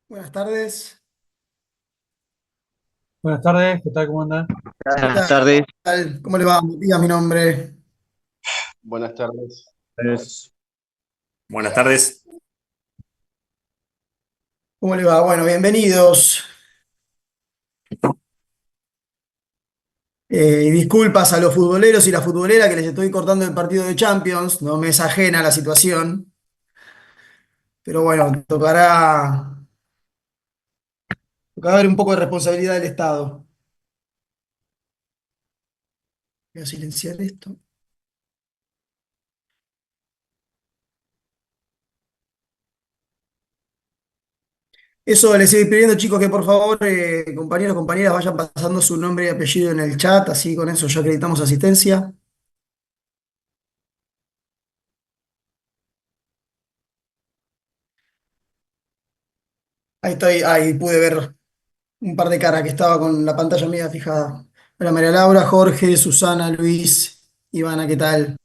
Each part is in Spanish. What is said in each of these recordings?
Buenas tardes. Buenas tardes, ¿qué tal? ¿Cómo andan? ¿Qué Buenas tardes. tal? ¿Cómo le va? Diga mi nombre. Buenas tardes. Buenas tardes. ¿Cómo le va? Bueno, bienvenidos. Y disculpas a los futboleros y la futbolera que les estoy cortando el partido de Champions. No me es ajena la situación. Pero bueno, tocará ver un poco de responsabilidad del Estado. Voy a silenciar esto. Eso les estoy pidiendo, chicos, que por favor, compañeros, compañeras, vayan pasando su nombre y apellido en el chat. Así con eso ya acreditamos asistencia. Ahí estoy, ahí pude ver un par de caras que estaba con la pantalla media fijada. Hola María Laura, Jorge, Susana, Luis, Ivana, ¿qué tal?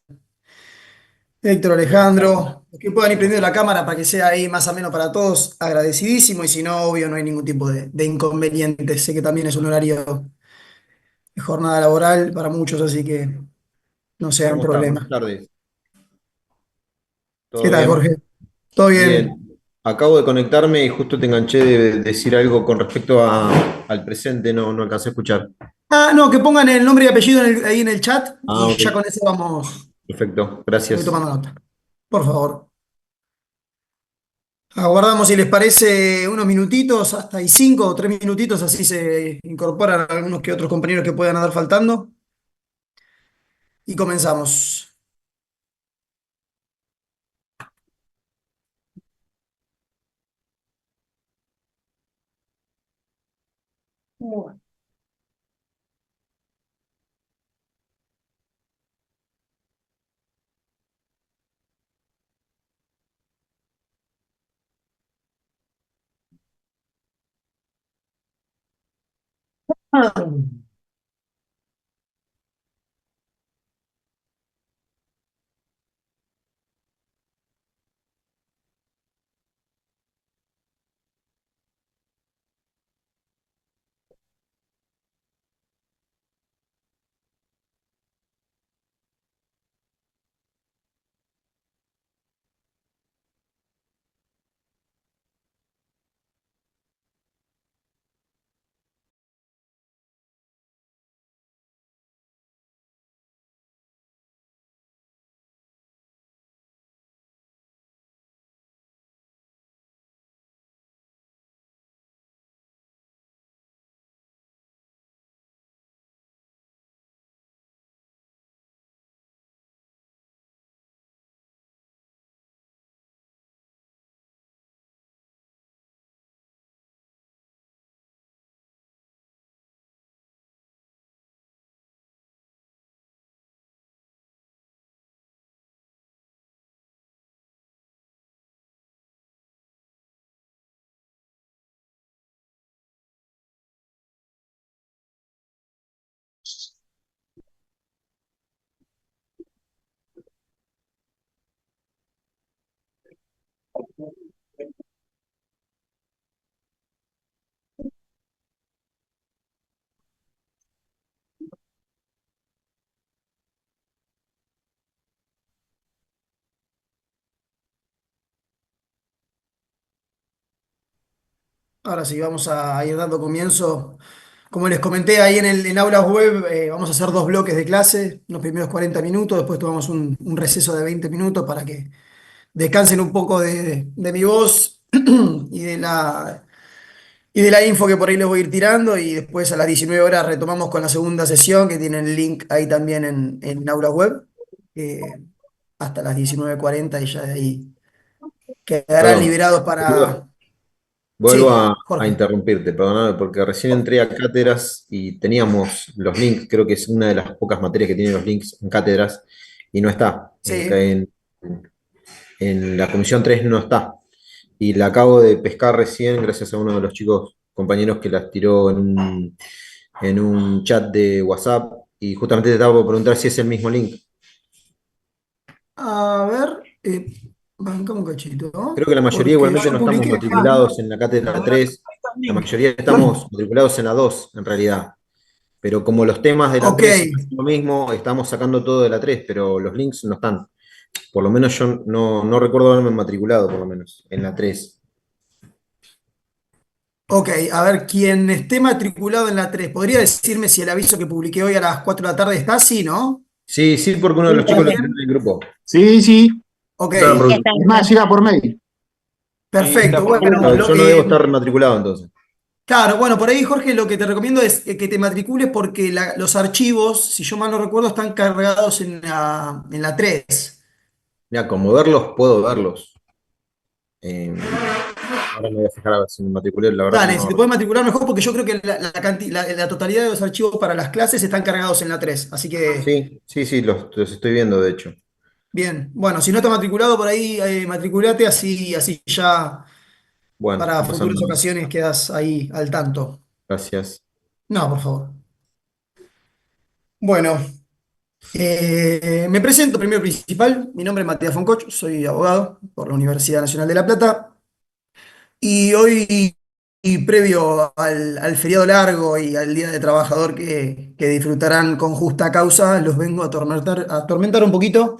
Héctor, Buenas tardes. Alejandro, los que puedan ir ¿Cómo prendiendo la están? cámara para que sea ahí más o menos para todos, agradecidísimo y si no, obvio, no hay ningún tipo de inconveniente. Sé que también es un horario de jornada laboral para muchos, así que no sea un ¿Cómo están? Buenas problema. tardes. ¿Qué ¿Todo tal, bien? Jorge? ¿Todo bien? Bien. Acabo de conectarme y justo te enganché de decir algo con respecto al presente, no alcancé a escuchar. Ah, no, que pongan el nombre y apellido ahí en el chat y Ah, ok. ya con eso vamos, Perfecto. voy Gracias. tomando nota. Por favor. Aguardamos si les parece unos minutitos, hasta ahí 5 o 3 minutitos, así se incorporan algunos que otros compañeros que puedan andar faltando. Y comenzamos. Bueno. Ahora sí, vamos a ir dando comienzo. Como les comenté ahí en aulas web, vamos a hacer 2 bloques de clase, los primeros 40 minutos, después tomamos un receso de 20 minutos para que descansen un poco de mi voz y de la info que por ahí les voy a ir tirando y después a las 19 horas retomamos con la segunda sesión que tienen el link ahí también en Aula Web, eh, hasta las 19:40 y ya de ahí quedarán Perdón. liberados para... Vuelvo Sí, a Jorge. interrumpirte, perdóname, porque recién entré a cátedras y teníamos los links, creo que es una de las pocas materias que tienen los links en cátedras y no está. Sí. En la comisión 3 no está. Y la acabo de pescar recién gracias a uno de los chicos compañeros que las tiró en un chat de WhatsApp y justamente te estaba por preguntar si es el mismo link. A ver. Bancame un cachito, Creo ¿no? que la mayoría Porque igualmente yo no estamos publiqué. Ah, matriculados en la cátedra 3. La mayoría estamos matriculados en la 2, en realidad. Pero como los temas de la ok, 3 son lo mismo, estamos sacando todo de la 3, pero los links no están. Por lo menos yo no recuerdo haberme matriculado, por lo menos, en la 3. ok. A ver, quien esté matriculado en la 3, ¿podría decirme si el aviso que publiqué hoy a las 4 de la tarde está así, no? Sí, sí, porque uno de los ¿Está chicos lo envió en bien? el grupo. Sí, sí. Ok, Claro, Sí, porque está Es bien. más, iba por mail. Sí, está perfecto. por Bueno, mail. yo no debo estar matriculado entonces. claro, bueno, por ahí, Jorge, lo que te recomiendo es que te matricules porque los archivos, si yo mal no recuerdo, están cargados en la 3. Mira, como verlos, puedo verlos. Eh, ahora me voy a fijar a ver si me matriculé, la verdad que Dale, si no. te puedes matricular mejor porque yo creo que la totalidad de los archivos para las clases están cargados en la 3. Así que, Sí, sí, sí, los estoy viendo, de hecho. bien. Bueno, si no estás matriculado por ahí, matriculate así ya Bueno, para futuras pasándome. ocasiones quedas ahí al tanto. Gracias. No, por favor. Bueno, me presento primero y principal. Mi nombre es Matías Foncoch, soy abogado por la Universidad Nacional de La Plata. Y hoy, y previo al feriado largo y al Día de Trabajador que disfrutarán con justa causa, los vengo a atormentar un poquito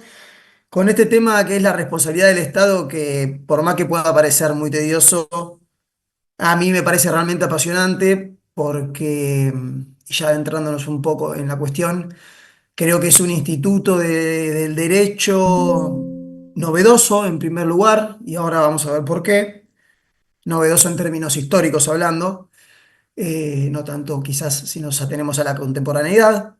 con este tema que es la responsabilidad del Estado, que por más que pueda parecer muy tedioso, a mí me parece realmente apasionante porque, ya adentrándonos un poco en la cuestión, creo que es un instituto del derecho novedoso en primer lugar, y ahora vamos a ver por qué. Novedoso en términos históricos hablando, no tanto quizás si nos atenemos a la contemporaneidad,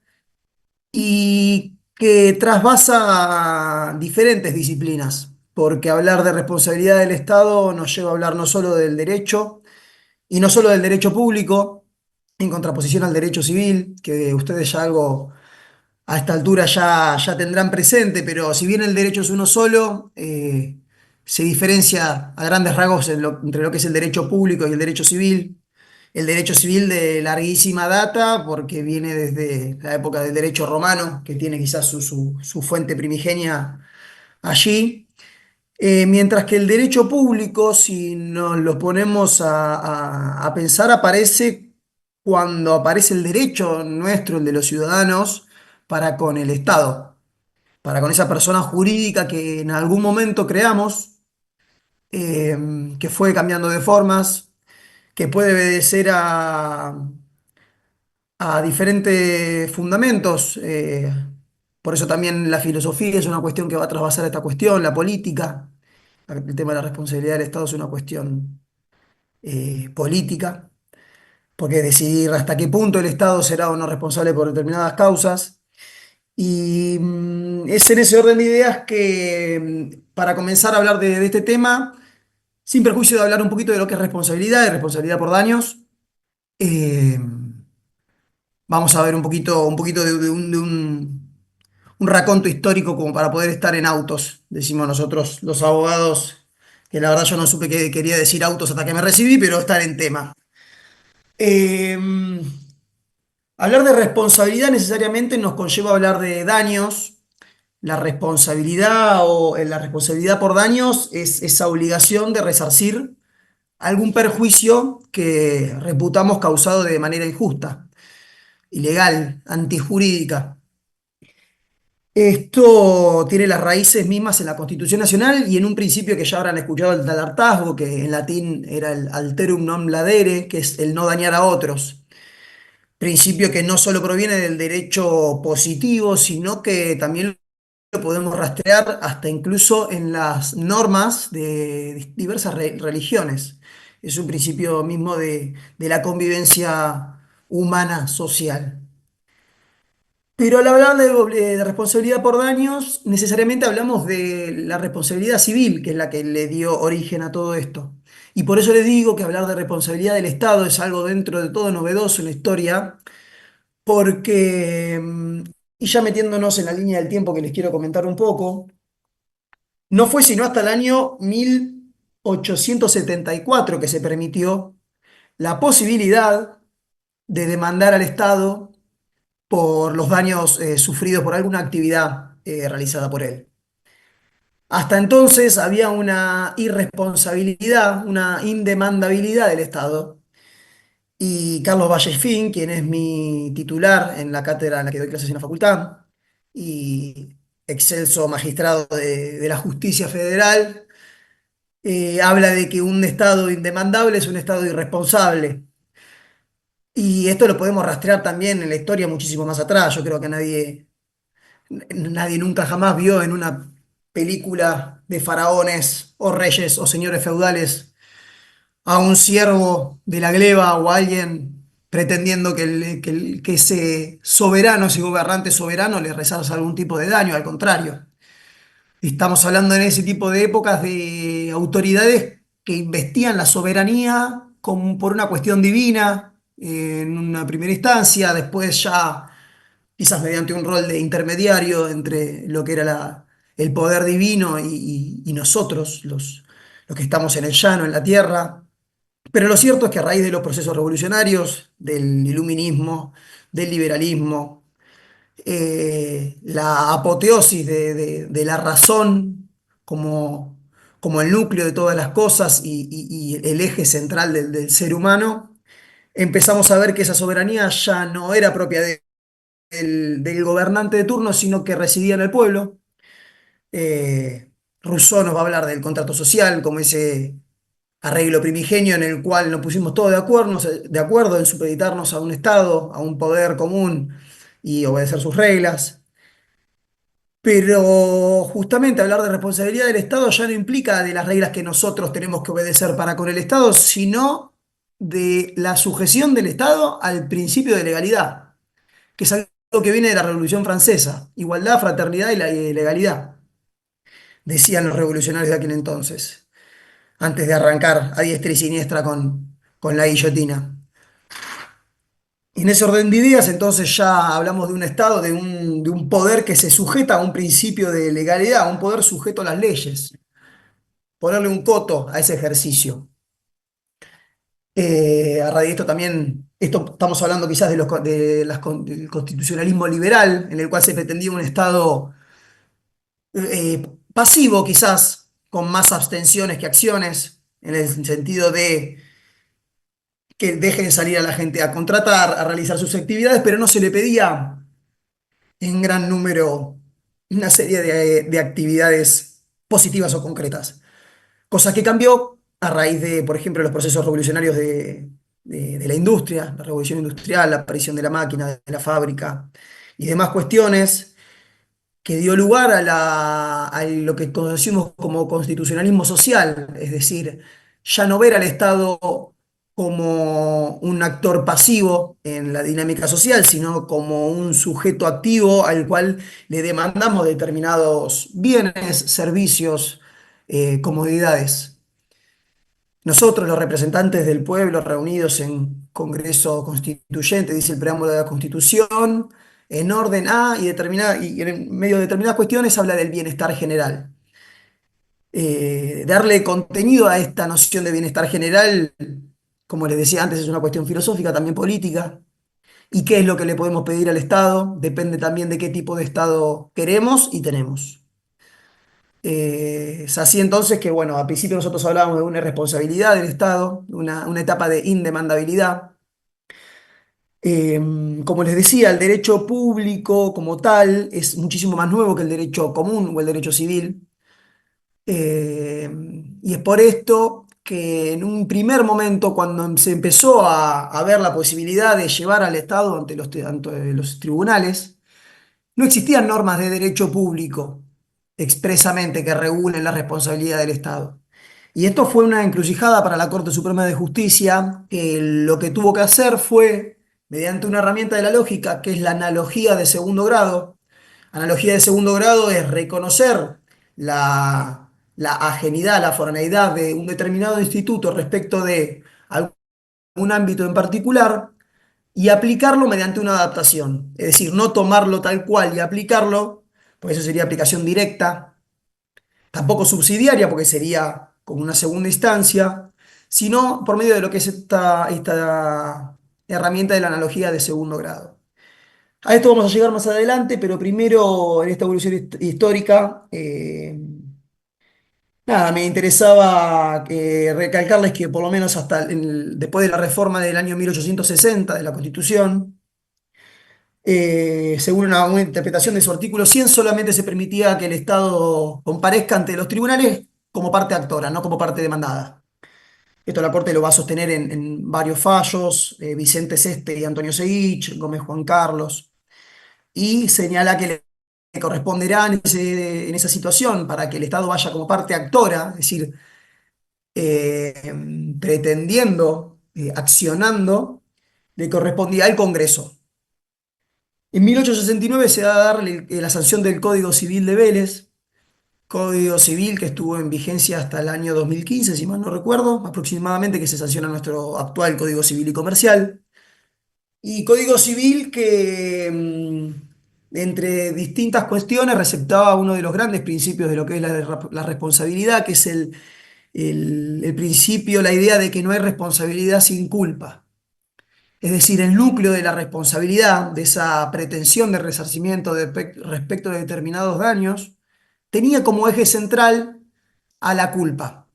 y que trasvasa diferentes disciplinas, porque hablar de responsabilidad del Estado nos lleva a hablar no solo del derecho, y no solo del derecho público, en contraposición al derecho civil, que ustedes ya algo a esta altura ya tendrán presente, pero si bien el derecho es uno solo, se diferencia a grandes rasgos entre lo que es el derecho público y el derecho civil. El derecho civil de larguísima data, porque viene desde la época del derecho romano, que tiene quizás su fuente primigenia allí. Mientras que el derecho público, si nos lo ponemos a pensar, aparece cuando aparece el derecho nuestro, el de los ciudadanos, para con el Estado, para con esa persona jurídica que en algún momento creamos, que fue cambiando de formas, que puede obedecer a diferentes fundamentos. Por eso también la filosofía es una cuestión que va a trasvasar esta cuestión, la política. El tema de la responsabilidad del Estado es una cuestión política, porque decidir hasta qué punto el Estado será o no responsable por determinadas causas. Y es en ese orden de ideas que, para comenzar a hablar de este tema, sin perjuicio de hablar un poquito de lo que es responsabilidad y responsabilidad por daños, eh, vamos a ver un poquito de un raconto histórico como para poder estar en autos, decimos nosotros los abogados, que la verdad yo no supe qué quería decir autos hasta que me recibí, pero estar en tema. Eh, Hablar de responsabilidad necesariamente nos conlleva a hablar de daños. La responsabilidad por daños es esa obligación de resarcir algún perjuicio que reputamos causado de manera injusta, ilegal, antijurídica. Esto tiene las raíces mismas en la Constitución Nacional y en un principio que ya habrán escuchado el del hartazgo, que en latín era el alterum non ladere, que es el no dañar a otros. Principio que no solo proviene del derecho positivo, sino que también lo podemos rastrear hasta incluso en las normas de diversas religiones. Es un principio mismo de la convivencia humana social. Pero al hablar de responsabilidad por daños, necesariamente hablamos de la responsabilidad civil, que es la que le dio origen a todo esto. Y por eso les digo que hablar de responsabilidad del Estado es algo dentro de todo novedoso en la historia, porque, y ya metiéndonos en la línea del tiempo que les quiero comentar un poco, no fue sino hasta el año 1874 que se permitió la posibilidad de demandar al Estado por los daños sufridos por alguna actividad realizada por él. Hasta entonces había una irresponsabilidad, una indemandabilidad del Estado. Y Carlos Vallespín, quien es mi titular en la cátedra en la que doy clases en la facultad, y excelso magistrado de la justicia federal, habla de que un Estado indemandable es un Estado irresponsable. Y esto lo podemos rastrear también en la historia muchísimo más atrás. Yo creo que nadie nunca jamás vio en una película de faraones o reyes o señores feudales a un siervo de la gleba o a alguien pretendiendo que ese soberano, ese gobernante soberano le rezara algún tipo de daño. Al contrario, estamos hablando en ese tipo de épocas de autoridades que investían la soberanía como por una cuestión divina en una primera instancia, después ya quizás mediante un rol de intermediario entre lo que era el poder divino y nosotros, los que estamos en el llano, en la tierra. Pero lo cierto es que a raíz de los procesos revolucionarios, del iluminismo, del liberalismo, la apoteosis de la razón como, como el núcleo de todas las cosas y el eje central del ser humano, empezamos a ver que esa soberanía ya no era propia del gobernante de turno, sino que residía en el pueblo. Eh, Rousseau nos va a hablar del contrato social como ese arreglo primigenio en el cual nos pusimos todos de acuerdo en supeditarnos a un Estado, a un poder común y obedecer sus reglas. Pero justamente hablar de responsabilidad del Estado ya no implica de las reglas que nosotros tenemos que obedecer para con el Estado, sino de la sujeción del Estado al principio de legalidad, que es algo que viene de la Revolución Francesa: igualdad, fraternidad y legalidad, decían los revolucionarios de aquel entonces, antes de arrancar a diestra y siniestra con la guillotina. Y en ese orden de ideas, entonces ya hablamos de un Estado, de un poder que se sujeta a un principio de legalidad, a un poder sujeto a las leyes, ponerle un coto a ese ejercicio. A raíz de esto también, estamos hablando quizás del constitucionalismo liberal, en el cual se pretendía un Estado pasivo quizás, con más abstenciones que acciones, en el sentido de que dejen salir a la gente a contratar, a realizar sus actividades, pero no se le pedía en gran número una serie de actividades positivas o concretas. Cosa que cambió a raíz de, por ejemplo, los procesos revolucionarios de la industria, la revolución industrial, la aparición de la máquina, de la fábrica y demás cuestiones que dio lugar a lo que conocimos como constitucionalismo social, es decir, ya no ver al Estado como un actor pasivo en la dinámica social, sino como un sujeto activo al cual le demandamos determinados bienes, servicios, comodidades. Nosotros, los representantes del pueblo reunidos en Congreso Constituyente, dice el preámbulo de la Constitución, en orden a y en medio de determinadas cuestiones habla del bienestar general. Darle contenido a esta noción de bienestar general, como les decía antes, es una cuestión filosófica, también política. ¿Y qué es lo que le podemos pedir al Estado? Depende también de qué tipo de Estado queremos y tenemos. Es así entonces que, bueno, al principio nosotros hablábamos de una irresponsabilidad del Estado, una etapa de indemandabilidad. Eh, Como les decía, el derecho público como tal es muchísimo más nuevo que el derecho común o el derecho civil. Eh, y es por esto que en un primer momento, cuando se empezó a ver la posibilidad de llevar al Estado ante los tribunales, no existían normas de derecho público expresamente que regulen la responsabilidad del Estado. Y esto fue una encrucijada para la Corte Suprema de Justicia, que lo que tuvo que hacer fue, mediante una herramienta de la lógica, que es la analogía de segundo grado. Analogía de segundo grado es reconocer la ajenidad, la foraneidad de un determinado instituto respecto de algún ámbito en particular y aplicarlo mediante una adaptación. Es decir, no tomarlo tal cual y aplicarlo, porque eso sería aplicación directa, tampoco subsidiaria, porque sería como una segunda instancia, sino por medio de lo que es esta herramienta de la analogía de segundo grado. A esto vamos a llegar más adelante, pero primero en esta evolución histórica, Nada, me interesaba recalcarles que por lo menos después de la reforma del año 1860 de la Constitución, según una interpretación de su artículo 100, solamente se permitía que el Estado comparezca ante los tribunales como parte actora, no como parte demandada. Esto la Corte lo va a sostener en varios fallos, Vicente Seste y Antonio Seguich, Gómez Juan Carlos, y señala que le corresponderá en esa situación para que el Estado vaya como parte actora, es decir, eh, pretendiendo, accionando, le correspondía al Congreso. En 1869 se da a dar la sanción del Código Civil de Vélez, Código Civil que estuvo en vigencia hasta el año 2015, si mal no recuerdo, aproximadamente, que se sanciona nuestro actual Código Civil y Comercial. Y Código Civil que, entre distintas cuestiones, receptaba uno de los grandes principios de lo que es la responsabilidad, que es el principio, la idea de que no hay responsabilidad sin culpa. Es decir, el núcleo de la responsabilidad, de esa pretensión de resarcimiento respecto de determinados daños, tenía como eje central a la culpa.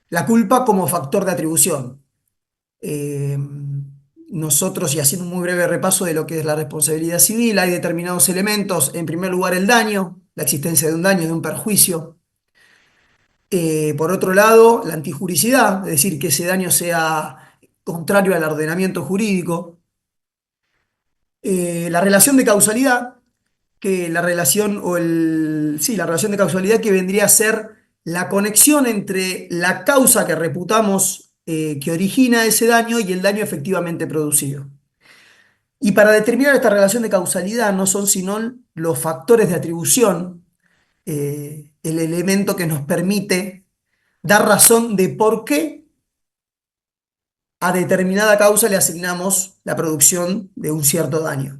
La culpa como factor de atribución. Eh, Nosotros, y haciendo un muy breve repaso de lo que es la responsabilidad civil, hay determinados elementos. En primer lugar, el daño, la existencia de un daño, de un perjuicio. Por otro lado, la antijuricidad, es decir, que ese daño sea contrario al ordenamiento jurídico. La relación de causalidad, que la relación sí, la relación de causalidad que vendría a ser la conexión entre la causa que reputamos que origina ese daño y el daño efectivamente producido. Y para determinar esta relación de causalidad no son sino los factores de atribución, el elemento que nos permite dar razón de por qué a determinada causa le asignamos la producción de un cierto daño.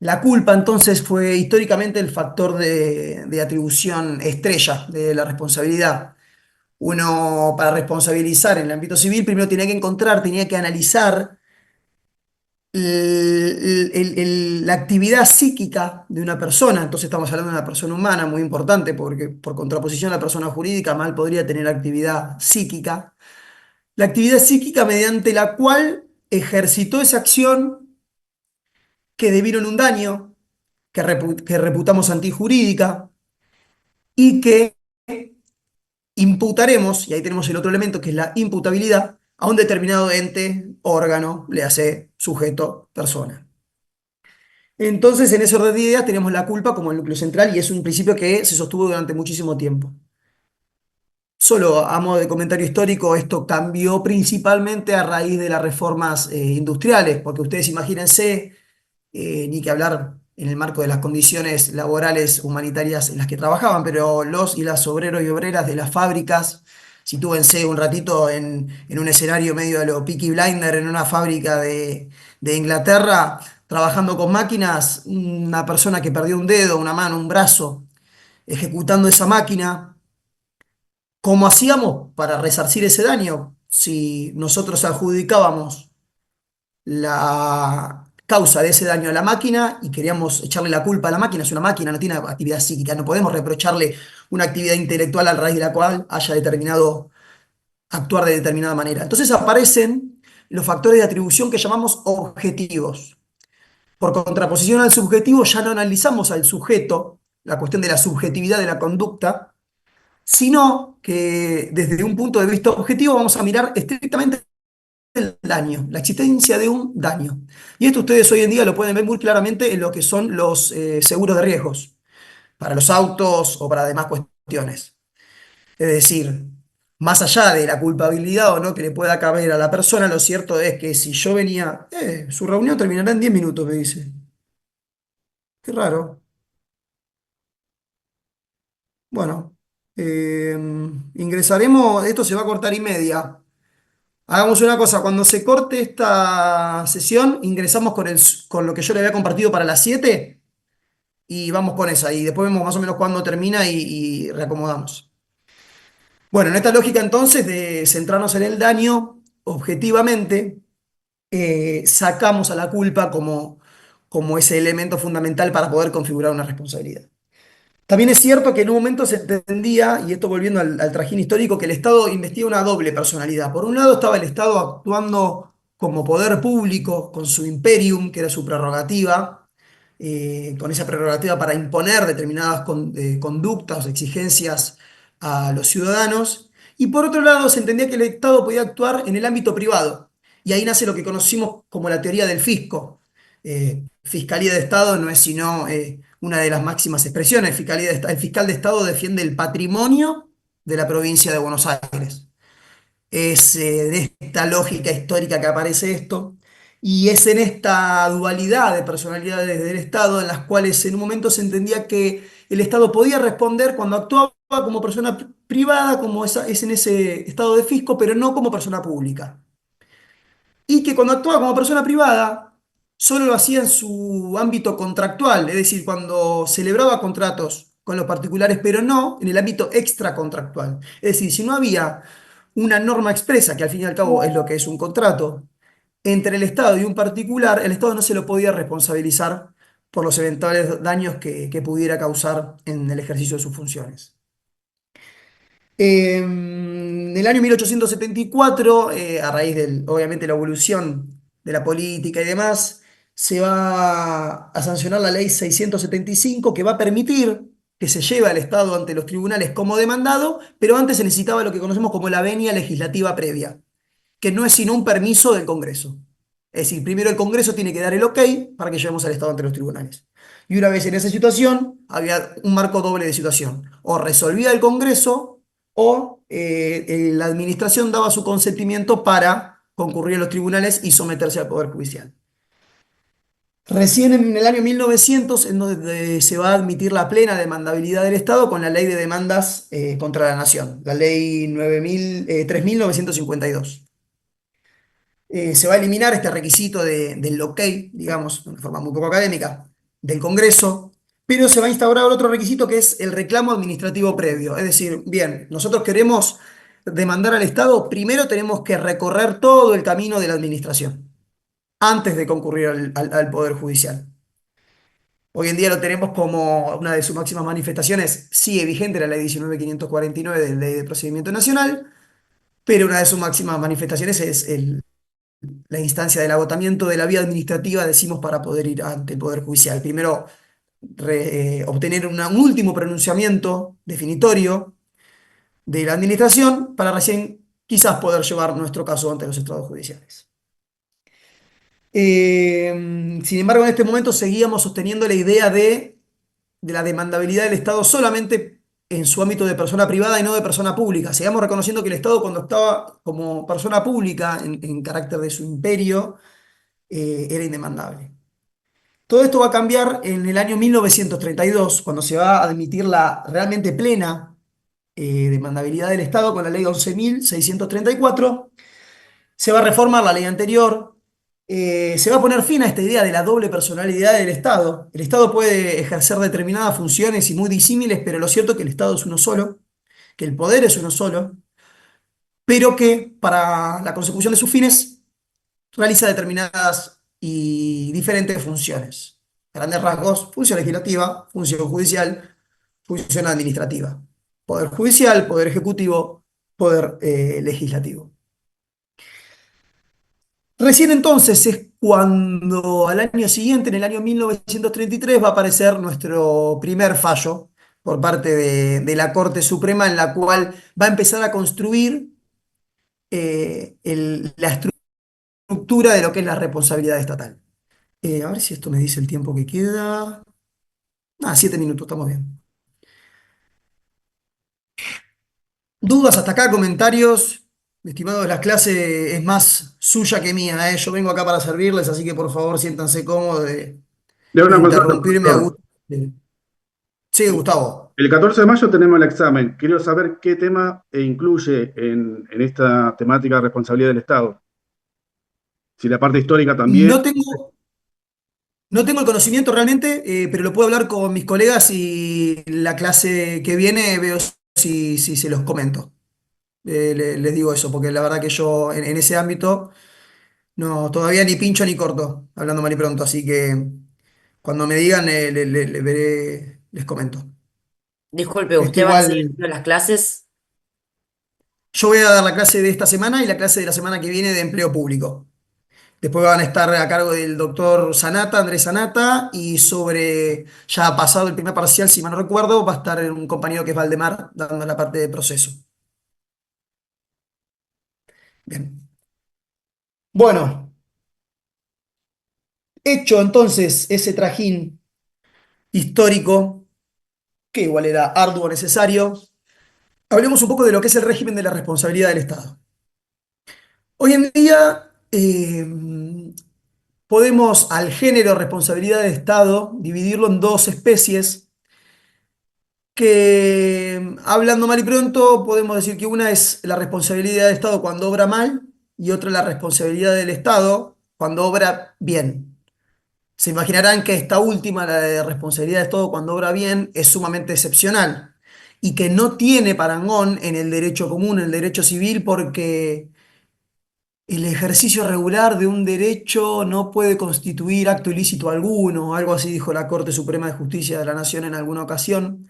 La culpa entonces fue históricamente el factor de atribución estrella de la responsabilidad. Uno, para responsabilizar en el ámbito civil, primero tenía que analizar la actividad psíquica de una persona. Entonces estamos hablando de una persona humana, muy importante, porque por contraposición a la persona jurídica mal podría tener actividad psíquica. La actividad psíquica mediante la cual ejercitó esa acción que debieron un daño, que reputamos antijurídica y que imputaremos, y ahí tenemos el otro elemento que es la imputabilidad, a un determinado ente, órgano, le hace sujeto, persona. Entonces, en ese orden de ideas tenemos la culpa como el núcleo central y es un principio que se sostuvo durante muchísimo tiempo. Solo a modo de comentario histórico, esto cambió principalmente a raíz de las reformas industriales, porque ustedes imagínense, ni que hablar en el marco de las condiciones laborales humanitarias en las que trabajaban, pero los y las obreros y obreras de las fábricas, sitúense un ratito en un escenario medio de lo Peaky Blinder, en una fábrica de Inglaterra, trabajando con máquinas, una persona que perdió un dedo, una mano, un brazo, ejecutando esa máquina. ¿Cómo hacíamos para resarcir ese daño? Si nosotros adjudicábamos la causa de ese daño a la máquina y queríamos echarle la culpa a la máquina, es una máquina, no tiene actividad psíquica, no podemos reprocharle una actividad intelectual a raíz de la cual haya determinado actuar de determinada manera. Entonces aparecen los factores de atribución que llamamos objetivos. Por contraposición al subjetivo, ya no analizamos al sujeto, la cuestión de la subjetividad de la conducta, sino que desde un punto de vista objetivo vamos a mirar estrictamente el daño, la existencia de un daño. Y esto ustedes hoy en día lo pueden ver muy claramente en lo que son los seguros de riesgos, para los autos o para demás cuestiones. Es decir, más allá de la culpabilidad o no que le pueda caber a la persona, lo cierto es que si yo venía, su reunión terminará en 10 minutos, me dice. Qué raro. Bueno, ingresaremos, esto se va a cortar y media. Hagamos una cosa, cuando se corte esta sesión, ingresamos con lo que yo le había compartido para las 7 y vamos con esa. Y después vemos más o menos cuándo termina y reacomodamos. Bueno, en esta lógica entonces de centrarnos en el daño, objetivamente, sacamos a la culpa como ese elemento fundamental para poder configurar una responsabilidad. También es cierto que en un momento se entendía, y esto volviendo al trajín histórico, que el Estado investiga una doble personalidad. Por un lado estaba el Estado actuando como poder público, con su imperium, que era su prerrogativa, con esa prerrogativa para imponer determinadas conductas o exigencias a los ciudadanos. Y por otro lado se entendía que el Estado podía actuar en el ámbito privado. Y ahí nace lo que conocimos como la teoría del fisco. Fiscalía de Estado no es sino una de las máximas expresiones. El fiscal de Estado defiende el patrimonio de la provincia de Buenos Aires. Es de esta lógica histórica que aparece esto, y es en esta dualidad de personalidades del Estado en las cuales en un momento se entendía que el Estado podía responder cuando actuaba como persona privada, como es en ese estado de fisco, pero no como persona pública. Y que cuando actuaba como persona privada, solo lo hacía en su ámbito contractual, es decir, cuando celebraba contratos con los particulares, pero no en el ámbito extracontractual. Es decir, si no había una norma expresa, que al fin y al cabo es lo que es un contrato, entre el Estado y un particular, el Estado no se lo podía responsabilizar por los eventuales daños que pudiera causar en el ejercicio de sus funciones. En el año 1874, a raíz obviamente, la evolución de la política y demás, se va a sancionar la ley 675 que va a permitir que se lleve al Estado ante los tribunales como demandado, pero antes se necesitaba lo que conocemos como la venia legislativa previa, que no es sino un permiso del Congreso. Es decir, primero el Congreso tiene que dar el ok para que llevemos al Estado ante los tribunales. Y una vez en esa situación, había un marco doble de situación. O resolvía el Congreso o la administración daba su consentimiento para concurrir a los tribunales y someterse al Poder Judicial. Recién en el año 1900, en donde se va a admitir la plena demandabilidad del Estado con la ley de demandas contra la Nación, la ley 3952. Se va a eliminar este requisito del ok, digamos, de una forma muy poco académica, del Congreso, pero se va a instaurar otro requisito que es el reclamo administrativo previo. Es decir, bien, nosotros queremos demandar al Estado, primero tenemos que recorrer todo el camino de la administración, antes de concurrir al Poder Judicial. Hoy en día lo tenemos como una de sus máximas manifestaciones, sigue vigente la ley 19.549 de Ley de Procedimiento Nacional, pero una de sus máximas manifestaciones es la instancia del agotamiento de la vía administrativa, decimos, para poder ir ante el Poder Judicial. Primero, obtener un último pronunciamiento definitorio de la administración para recién quizás poder llevar nuestro caso ante los estrados judiciales. Sin embargo, en este momento seguíamos sosteniendo la idea de la demandabilidad del Estado solamente en su ámbito de persona privada y no de persona pública. Seguíamos reconociendo que el Estado, cuando estaba como persona pública en carácter de su imperio, era indemandable. Todo esto va a cambiar en el año 1932, cuando se va a admitir la realmente plena demandabilidad del Estado con la ley 11.634. Se va a reformar la ley anterior. Se va a poner fin a esta idea de la doble personalidad del Estado. El Estado puede ejercer determinadas funciones y muy disímiles, pero lo cierto es que el Estado es uno solo, que el poder es uno solo, pero que para la consecución de sus fines realiza determinadas y diferentes funciones. Grandes rasgos: función legislativa, función judicial, función administrativa. Poder judicial, poder ejecutivo, poder legislativo. Recién entonces es cuando al año siguiente, en el año 1933, va a aparecer nuestro primer fallo por parte de la Corte Suprema, en la cual va a empezar a construir la estructura de lo que es la responsabilidad estatal. A ver si esto me dice el tiempo que queda. 7 minutos, estamos bien. ¿Dudas hasta acá? ¿Comentarios? Estimados, la clase es más suya que mía, ¿eh? Yo vengo acá para servirles, así que por favor siéntanse cómodos Le hago de una consulta, interrumpirme a profesor. gusto. Sí, Gustavo. El 14 de mayo tenemos el examen. Quiero saber qué tema incluye en esta temática de responsabilidad del Estado. Si la parte histórica también. No tengo, no tengo el conocimiento realmente, pero lo puedo hablar con mis colegas y la clase que viene veo si se los comento. Les digo eso, porque la verdad que yo en ese ámbito no, todavía ni pincho ni corto, hablando mal y pronto, así que cuando me digan, les comento. Disculpe, Esto ¿usted va a seguir igual, dando las clases? yo voy a dar la clase de esta semana y la clase de la semana que viene de empleo público. Después van a estar a cargo del doctor Sanata, Andrés Sanata, y ya ha pasado el primer parcial, si mal no recuerdo, va a estar un compañero que es Valdemar, dando la parte de proceso. Bien. Bueno, hecho entonces ese trajín histórico, que igual era arduo, necesario, hablemos un poco de lo que es el régimen de la responsabilidad del Estado. Hoy en día podemos al género responsabilidad del Estado dividirlo en dos especies que, hablando mal y pronto, podemos decir que una es la responsabilidad del Estado cuando obra mal y otra la responsabilidad del Estado cuando obra bien. Se imaginarán que esta última, la de responsabilidad del Estado cuando obra bien, es sumamente excepcional y que no tiene parangón en el derecho común, en el derecho civil, porque el ejercicio regular de un derecho no puede constituir acto ilícito alguno, algo así dijo la Corte Suprema de Justicia de la Nación en alguna ocasión.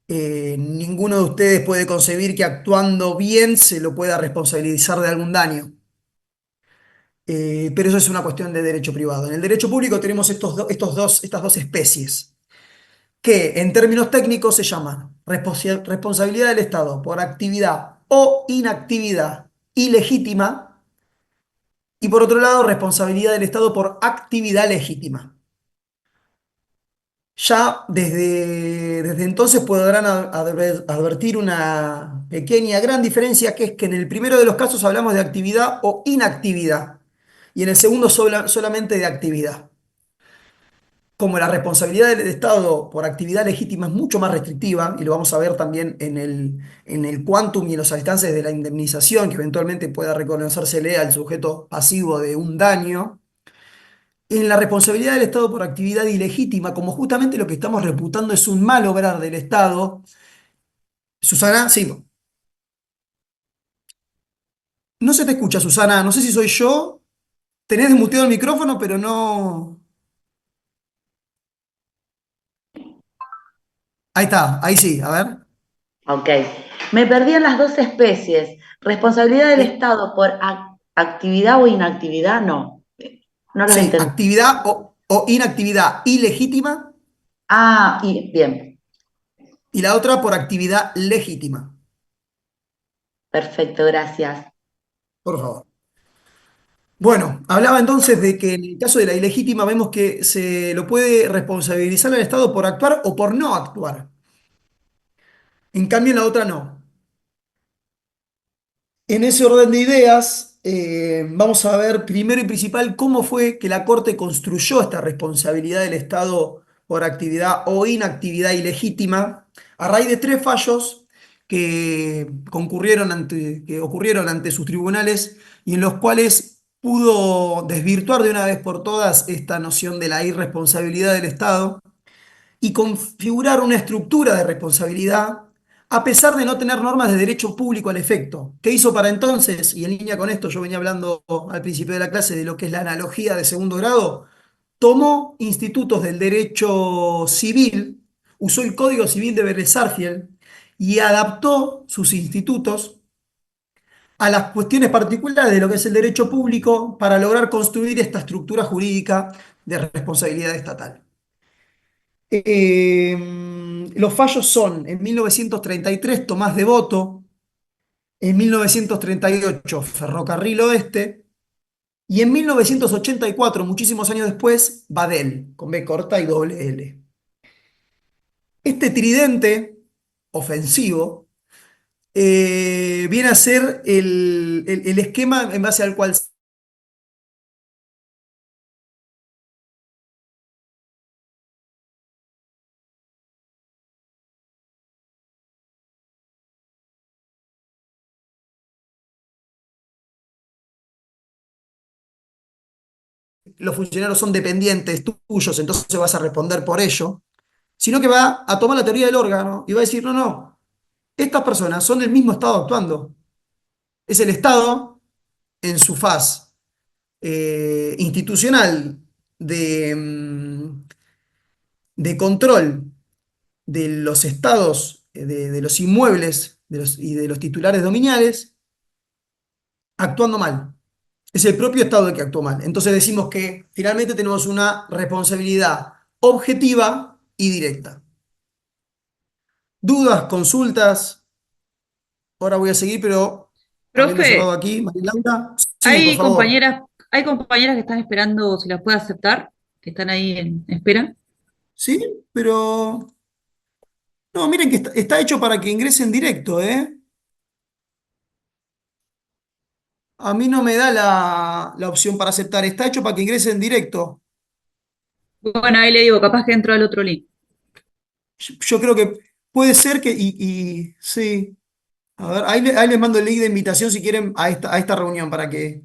Ninguno de ustedes puede concebir que actuando bien se lo pueda responsabilizar de algún daño. Pero eso es una cuestión de derecho privado. En el derecho público tenemos estas dos especies, que en términos técnicos se llaman responsabilidad del Estado por actividad o inactividad ilegítima y por otro lado responsabilidad del Estado por actividad legítima. Ya desde entonces podrán advertir una pequeña, gran diferencia, que es que en el primero de los casos hablamos de actividad o inactividad y en el segundo solamente de actividad. Como la responsabilidad del Estado por actividad legítima es mucho más restrictiva, y lo vamos a ver también en el quantum y en los alcances de la indemnización que eventualmente pueda reconocérsele al sujeto pasivo de un daño, en la responsabilidad del Estado por actividad ilegítima, como justamente lo que estamos reputando es un mal obrar del Estado. Susana, sí, no se te escucha, Susana, no sé si soy yo, tenés desmuteado el micrófono, pero no... Ahí está, ahí sí, a ver. Ok. Me perdí en las dos especies. Responsabilidad del Eh, Estado por actividad o inactividad, no. No los sí, entendí. actividad o inactividad ilegítima Ah, bien. y la otra por actividad legítima. Perfecto, gracias. Por favor. Bueno, hablaba entonces de que en el caso de la ilegítima vemos que se lo puede responsabilizar al Estado por actuar o por no actuar. En cambio, en la otra no. En ese orden de ideas, vamos a ver primero y principal cómo fue que la Corte construyó esta responsabilidad del Estado por actividad o inactividad ilegítima a raíz de tres fallos que ocurrieron ante sus tribunales y en los cuales pudo desvirtuar de una vez por todas esta noción de la irresponsabilidad del Estado y configurar una estructura de responsabilidad a pesar de no tener normas de derecho público al efecto. ¿Qué hizo para entonces? Y en línea con esto, yo venía hablando al principio de la clase de lo que es la analogía de segundo grado. Tomó institutos del derecho civil, usó el Código Civil de Vélez Sarsfield y adaptó sus institutos a las cuestiones particulares de lo que es el derecho público para lograr construir esta estructura jurídica de responsabilidad estatal. Los fallos son en 1933 Tomás Devoto, en 1938 Ferrocarril Oeste y en 1984, muchísimos años después, Badel, con B corta y doble L. Este tridente ofensivo viene a ser el esquema en base al cual los funcionarios son dependientes tuyos, entonces vas a responder por ello, sino que va a tomar la teoría del órgano y va a decir, no, no, estas personas son del mismo Estado actuando. Es el Estado en su faz institucional de control de los estados, de los inmuebles y de los titulares dominiales actuando mal. Es el propio Estado el que actuó mal. Entonces decimos que finalmente tenemos una responsabilidad objetiva y directa. ¿Dudas, consultas? Ahora voy a seguir, pero habiendo cerrado Profe, aquí, María Laura. Sí, por hay favor. compañeras, hay compañeras que están esperando si las puede aceptar, que están ahí en espera. Sí, pero... No, miren que está hecho para que ingresen directo, ¿eh? A mí no me da la opción para aceptar. Está hecho para que ingresen directo. Bueno, ahí le digo, capaz que entro al otro link. Yo creo que puede ser que... sí. A ver, ahí les mando el link de invitación si quieren a esta reunión para que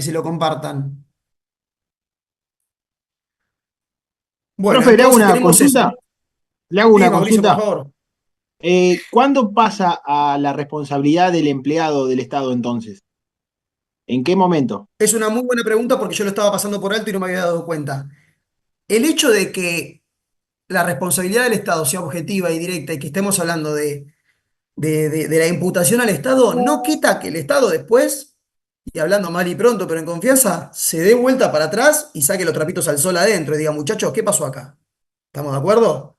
se lo compartan. Bueno, Profe, le hago entonces una tenemos eso. consulta. Le hago Sí, una Mauricio, por consulta. favor. ¿Cuándo pasa a la responsabilidad del empleado del Estado entonces? ¿En qué momento? Es una muy buena pregunta porque yo lo estaba pasando por alto y no me había dado cuenta. El hecho de que la responsabilidad del Estado sea objetiva y directa y que estemos hablando de la imputación al Estado no quita que el Estado después, y hablando mal y pronto, pero en confianza, se dé vuelta para atrás y saque los trapitos al sol adentro y diga, muchachos, ¿qué pasó acá? ¿Estamos de acuerdo?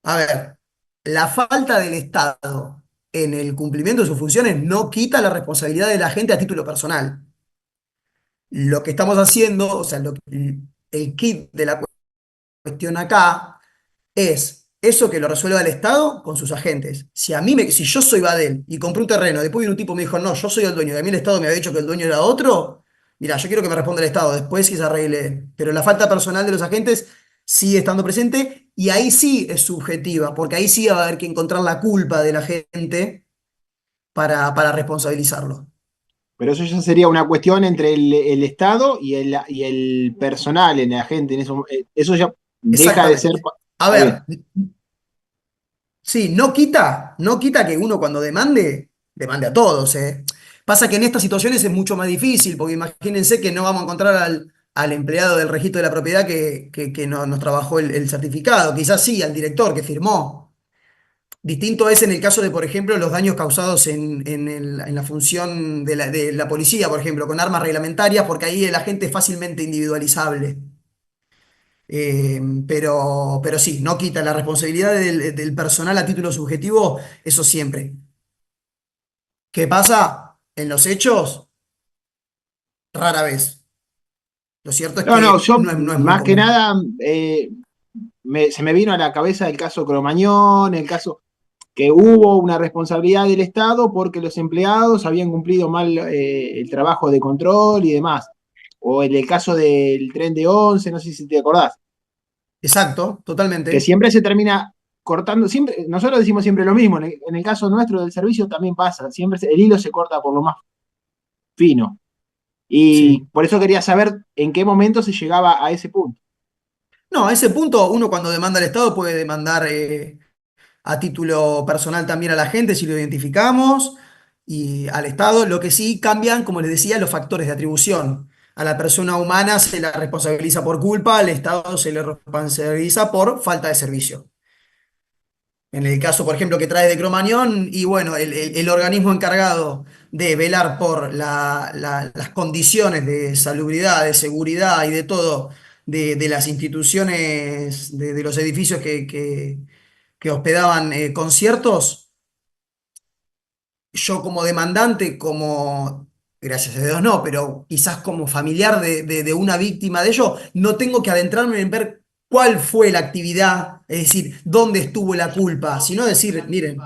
A ver, la falta del Estado en el cumplimiento de sus funciones no quita la responsabilidad de la gente a título personal. Lo que estamos haciendo, o sea, el kit de la cuestión acá es eso que lo resuelva el Estado con sus agentes. Si yo soy Badel y compré un terreno, después viene un tipo y me dijo, no, yo soy el dueño, y a mí el Estado me había dicho que el dueño era otro, mira, yo quiero que me responda el Estado, después que se arregle. Pero la falta personal de los agentes sigue estando presente y ahí sí es subjetiva, porque ahí sí va a haber que encontrar la culpa del agente para responsabilizarlo. Pero eso ya sería una cuestión entre el Estado y el personal en la gente. Eso ya deja de ser. Exactamente. A Está bien. ver, sí, no quita que uno cuando demande a todos, ¿eh? Pasa que en estas situaciones es mucho más difícil, porque imagínense que no vamos a encontrar al empleado del registro de la propiedad que nos trabajó el certificado, quizás sí, al director que firmó. Distinto es en el caso de, por ejemplo, los daños causados en la función de la policía, por ejemplo, con armas reglamentarias, porque ahí el agente es fácilmente individualizable. Pero sí, no quita la responsabilidad del personal a título subjetivo, eso siempre. ¿Qué pasa? En los hechos, rara vez. Lo cierto es No, no, que yo no es muy más que común. nada se me vino a la cabeza el caso Cromañón, el caso que hubo una responsabilidad del Estado porque los empleados habían cumplido mal el trabajo de control y demás. O en el caso del tren de Once, no sé si te acordás, Exacto, que totalmente. siempre se termina cortando, siempre, nosotros decimos siempre lo mismo, en el caso nuestro del servicio también pasa, siempre el hilo se corta por lo más fino. Y Sí. por eso quería saber en qué momento se llegaba a ese punto. No, a ese punto uno cuando demanda al Estado puede demandar a título personal también a la gente si lo identificamos y al Estado. Lo que sí cambian, como les decía, los factores de atribución. A la persona humana se la responsabiliza por culpa, al Estado se le responsabiliza por falta de servicio. En el caso, por ejemplo, que trae de Cromañón, y bueno, el organismo encargado de velar por las condiciones de salubridad, de seguridad y de todo de las instituciones, de los edificios que hospedaban conciertos, yo como demandante, gracias a Dios no, pero quizás como familiar de una víctima de ello, no tengo que adentrarme en ver cuál fue la actividad, es decir, dónde estuvo la culpa, sino decir, miren,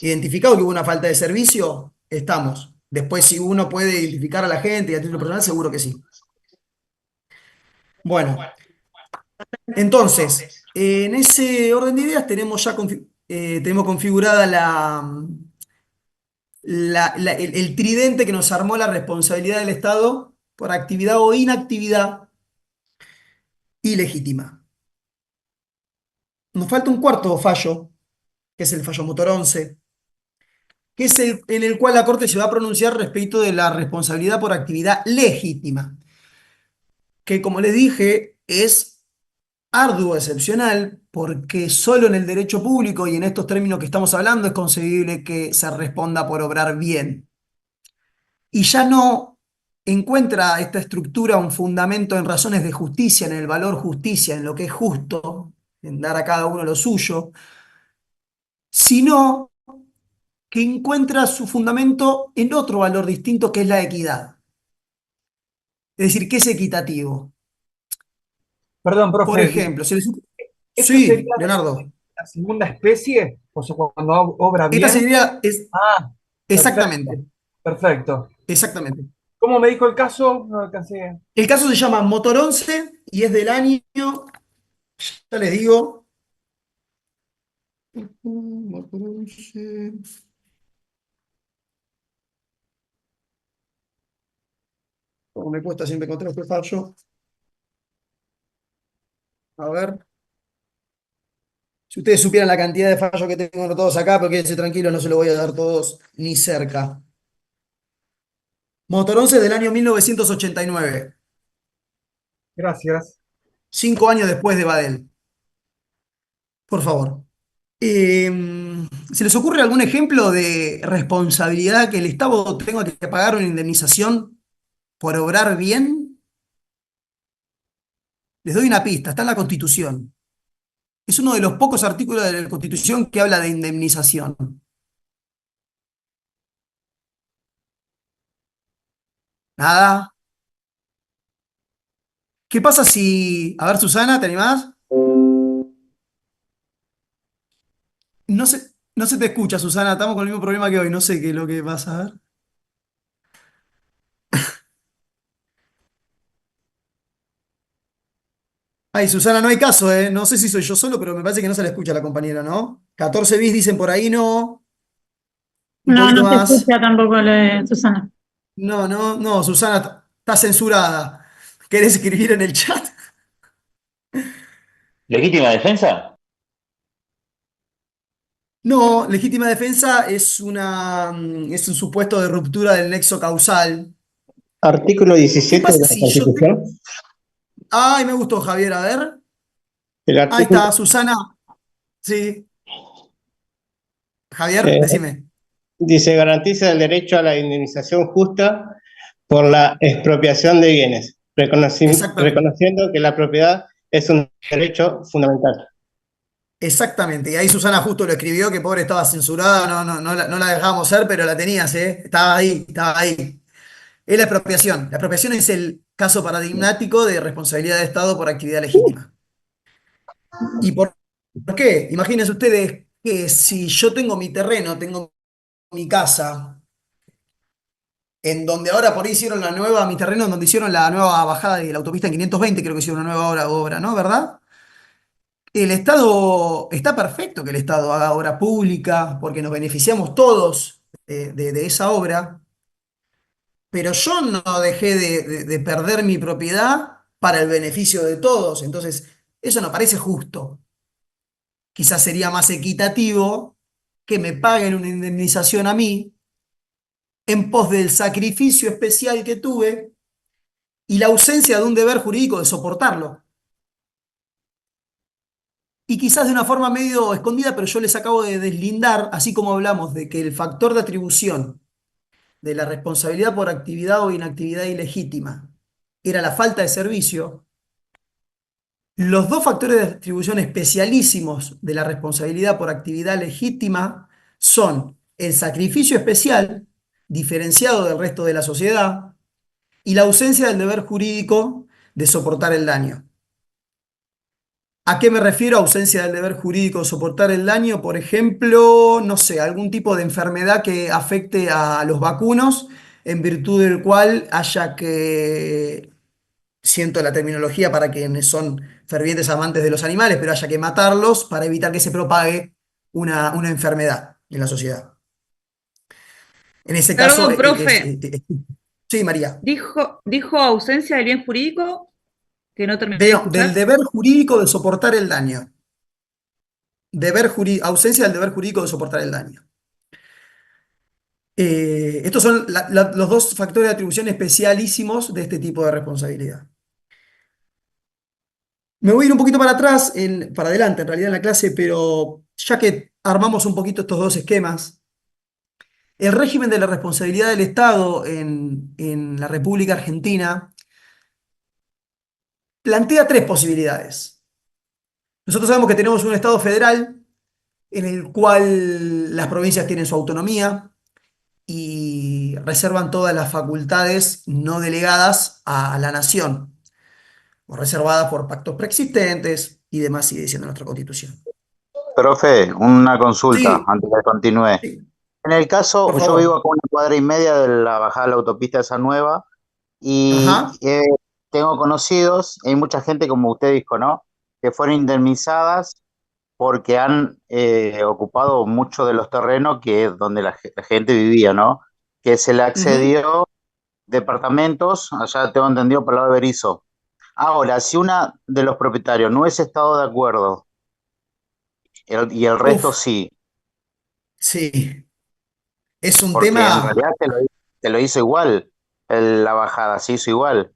identificado que hubo una falta de servicio, estamos. Después, si uno puede identificar a la gente y a título personal, seguro que sí. Bueno, entonces, en ese orden de ideas tenemos ya tenemos configurada el tridente que nos armó la responsabilidad del Estado por actividad o inactividad ilegítima. Nos falta un cuarto fallo, que es el fallo motor 11, que es en el cual la Corte se va a pronunciar respecto de la responsabilidad por actividad legítima, que como les dije es arduo, excepcional, porque solo en el derecho público y en estos términos que estamos hablando es concebible que se responda por obrar bien. Y ya no encuentra esta estructura un fundamento en razones de justicia, en el valor justicia, en lo que es justo, en dar a cada uno lo suyo, sino que encuentra su fundamento en otro valor distinto que es la equidad. Es decir, que es equitativo. Perdón, Por profe, ejemplo, ¿esto sería sí, Leonardo, la segunda especie? O sea, cuando obra esta bien. sería, es, Ah, perfecto, exactamente, perfecto. exactamente. ¿Cómo me dijo el caso? No alcancé. El caso se llama Motor 11 y es del año, ya les digo, Motor 11. Como me cuesta siempre encontrar este fallo. A ver, si ustedes supieran la cantidad de fallos que tengo todos acá, pero quédense tranquilos, no se los voy a dar todos ni cerca. Motor 11 del año 1989, Gracias. 5 años después de Badel. Por favor. Eh, ¿Se les ocurre algún ejemplo de responsabilidad que el Estado tenga que pagar una indemnización por obrar bien? Les doy una pista, está en la Constitución. Es uno de los pocos artículos de la Constitución que habla de indemnización. Nada. ¿Qué pasa si... A ver, Susana, ¿te animás? No se te escucha, Susana. Estamos con el mismo problema que hoy. No sé qué es lo que pasa. A ver. Ay, Susana, no hay caso, ¿eh? No sé si soy yo solo, pero me parece que no se le escucha a la compañera, ¿no? 14 bis dicen por ahí, no. Un No, poquito no se más. escucha tampoco lo de Susana. No, no, no, Susana, está censurada. ¿Querés escribir en el chat? ¿Legítima defensa? No, legítima defensa es un supuesto de ruptura del nexo causal. Artículo ¿Qué 17 de pasa la si yo te... Constitución. Ay, me gustó, Javier, a ver. El Ahí artículo está, Susana. Sí. Javier, eh, decime. dice, garantiza el derecho a la indemnización justa por la expropiación de bienes, Exactamente. reconociendo que la propiedad es un derecho fundamental. Exactamente. Y ahí Susana justo lo escribió, que pobre estaba censurada, no la dejábamos ser, pero la tenías, ¿eh? Estaba ahí, estaba ahí. Es la expropiación. La expropiación es el caso paradigmático de responsabilidad de Estado por actividad legítima. ¿Y por qué? Imagínense ustedes que si yo tengo mi terreno, tengo mi casa, en donde ahora por ahí hicieron la nueva, mi terreno, en donde hicieron la nueva bajada de la autopista en 520, creo que hicieron una nueva obra, ¿no? ¿Verdad? El Estado, está perfecto que el Estado haga obra pública, porque nos beneficiamos todos de esa obra, pero yo no dejé de perder mi propiedad para el beneficio de todos, entonces eso no parece justo. Quizás sería más equitativo que me paguen una indemnización a mí en pos del sacrificio especial que tuve y la ausencia de un deber jurídico de soportarlo. Y quizás de una forma medio escondida, pero yo les acabo de deslindar, así como hablamos de que el factor de atribución de la responsabilidad por actividad o inactividad ilegítima era la falta de servicio, los dos factores de atribución especialísimos de la responsabilidad por actividad legítima son el sacrificio especial, diferenciado del resto de la sociedad, y la ausencia del deber jurídico de soportar el daño. ¿A qué me refiero? Ausencia del deber jurídico de soportar el daño, por ejemplo, no sé, algún tipo de enfermedad que afecte a los vacunos, en virtud del cual haya que, siento la terminología para quienes son fervientes amantes de los animales, pero haya que matarlos para evitar que se propague una enfermedad en la sociedad. En ese caso, Perdón, profe, sí, María. dijo ausencia del bien jurídico, que no terminé de Del escuchar. deber jurídico de soportar el daño. Ausencia del deber jurídico de soportar el daño. Estos son los dos factores de atribución especialísimos de este tipo de responsabilidad. Me voy a ir un poquito para atrás, para adelante en realidad en la clase, pero ya que armamos un poquito estos dos esquemas, el régimen de la responsabilidad del Estado en la República Argentina plantea tres posibilidades. Nosotros sabemos que tenemos un Estado federal en el cual las provincias tienen su autonomía y reservan todas las facultades no delegadas a la nación, o reservadas por pactos preexistentes y demás, sigue diciendo nuestra Constitución. Profe, una consulta Sí, antes de que continúe. sí, En el caso, por yo vivo favor. acá a una cuadra y media de la bajada de la autopista esa nueva y Ajá. tengo conocidos, hay mucha gente como usted dijo, ¿no? Que fueron indemnizadas porque han ocupado mucho de los terrenos que es donde la gente vivía, ¿no? Que se le Ujú. accedió departamentos, allá tengo entendido por el lado de Berizo. Ahora, si una de los propietarios no hubiese estado de acuerdo y el resto Uf, sí, sí. Es un porque en tema. realidad te lo hizo igual, la bajada se hizo igual.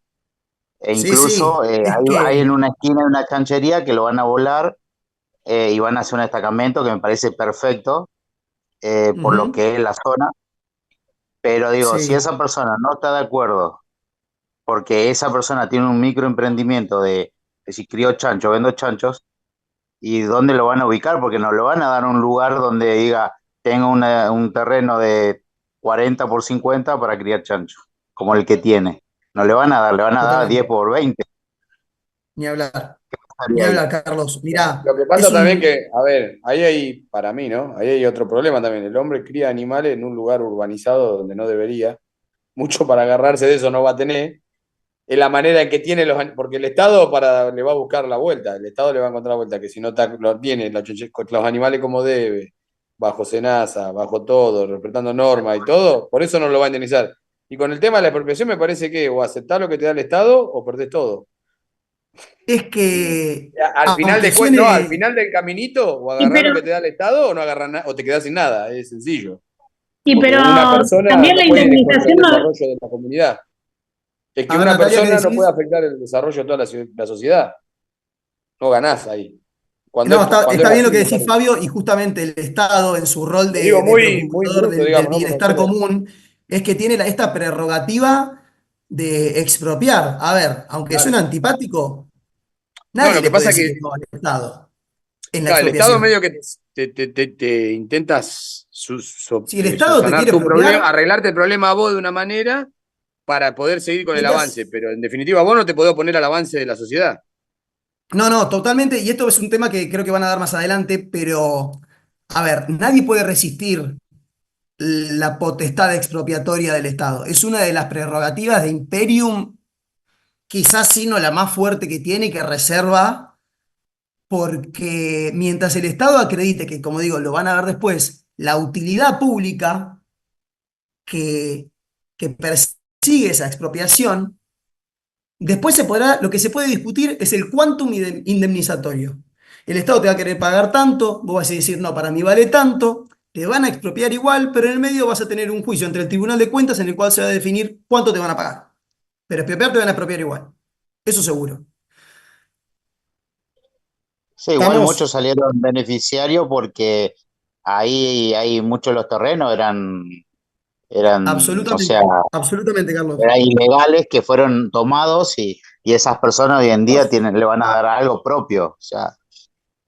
E Sí, incluso sí. Es hay en que. una esquina de una chanchería que lo van a volar y van a hacer un destacamento que me parece perfecto por lo Ujú. que es la zona. Pero digo, si Sí. esa persona no está de acuerdo, porque esa persona tiene un microemprendimiento de si crío chancho, vendo chanchos, ¿y dónde lo van a ubicar? Porque no lo van a dar a un lugar donde diga, tengo un terreno de 40 por 50 para criar chanchos, como el que tiene. No le van a dar, le van a dar 10 Totalmente. por 20. Ni hablar. Ni Estaría ahí. hablar, Carlos. Mirá, Lo que es pasa también un. que, a ver, ahí hay, para mí, ¿no? Ahí hay otro problema también. El hombre cría animales en un lugar urbanizado donde no debería. Mucho para agarrarse de eso no va a tener. Es la manera en que tiene porque el Estado le va a buscar la vuelta. El Estado le va a encontrar la vuelta, que si no lo tiene los animales como debe, bajo SENASA, bajo todo, respetando normas y todo, por eso no lo va a indemnizar. Y con el tema de la expropiación me parece que o aceptar lo que te da el Estado o perdés todo. Es Y que, al final aunque no, al suene. final del caminito, o Y agarrar pero, lo que te da el Estado o no agarrar nada, o te quedás sin nada, es sencillo. y Porque pero una persona también no la puede ir en contra indemnización del no, desarrollo de la comunidad. Es que A ver, una Natalia, ¿qué persona no puede decís? afectar el desarrollo de toda la sociedad. No ganás ahí. No, Cuando es está bien lo así, que me decís, parece. Fabio, y justamente el Estado, en su rol Lo digo de muy, muy preocupador bruto, del digamos, ¿no? bienestar Conocer. común, es que tiene esta prerrogativa de expropiar. A ver, aunque suene Claro. antipático, No, nadie lo que le puede pasa es decir que, que no al Estado en la claro, el Estado expropiación. medio que te intentas Si el Estado te subsanar quiere tu problema, expropiar, arreglarte el problema a vos de una manera para poder seguir con el avance, mientras. pero en definitiva vos no te podés oponer al avance de la sociedad. No, no, totalmente, y esto es un tema que creo que van a dar más adelante, pero, a ver, nadie puede resistir la potestad expropiatoria del Estado. Es una de las prerrogativas de Imperium, quizás sino la más fuerte que tiene y que reserva, porque mientras el Estado acredite que, como digo, lo van a ver después, la utilidad pública que, que persigue esa expropiación, después lo que se puede discutir es el quantum indemnizatorio. El Estado te va a querer pagar tanto, vos vas a decir, no, para mí vale tanto, te van a expropiar igual, pero en el medio vas a tener un juicio entre el Tribunal de Cuentas en el cual se va a definir cuánto te van a pagar. Pero expropiar te van a expropiar igual. Eso seguro. Sí, igual muchos Estamos salieron beneficiarios porque ahí hay muchos de los terrenos o sea, absolutamente, absolutamente, Carlos. eran ilegales que fueron tomados y esas personas hoy en día le van a dar algo propio. O sea,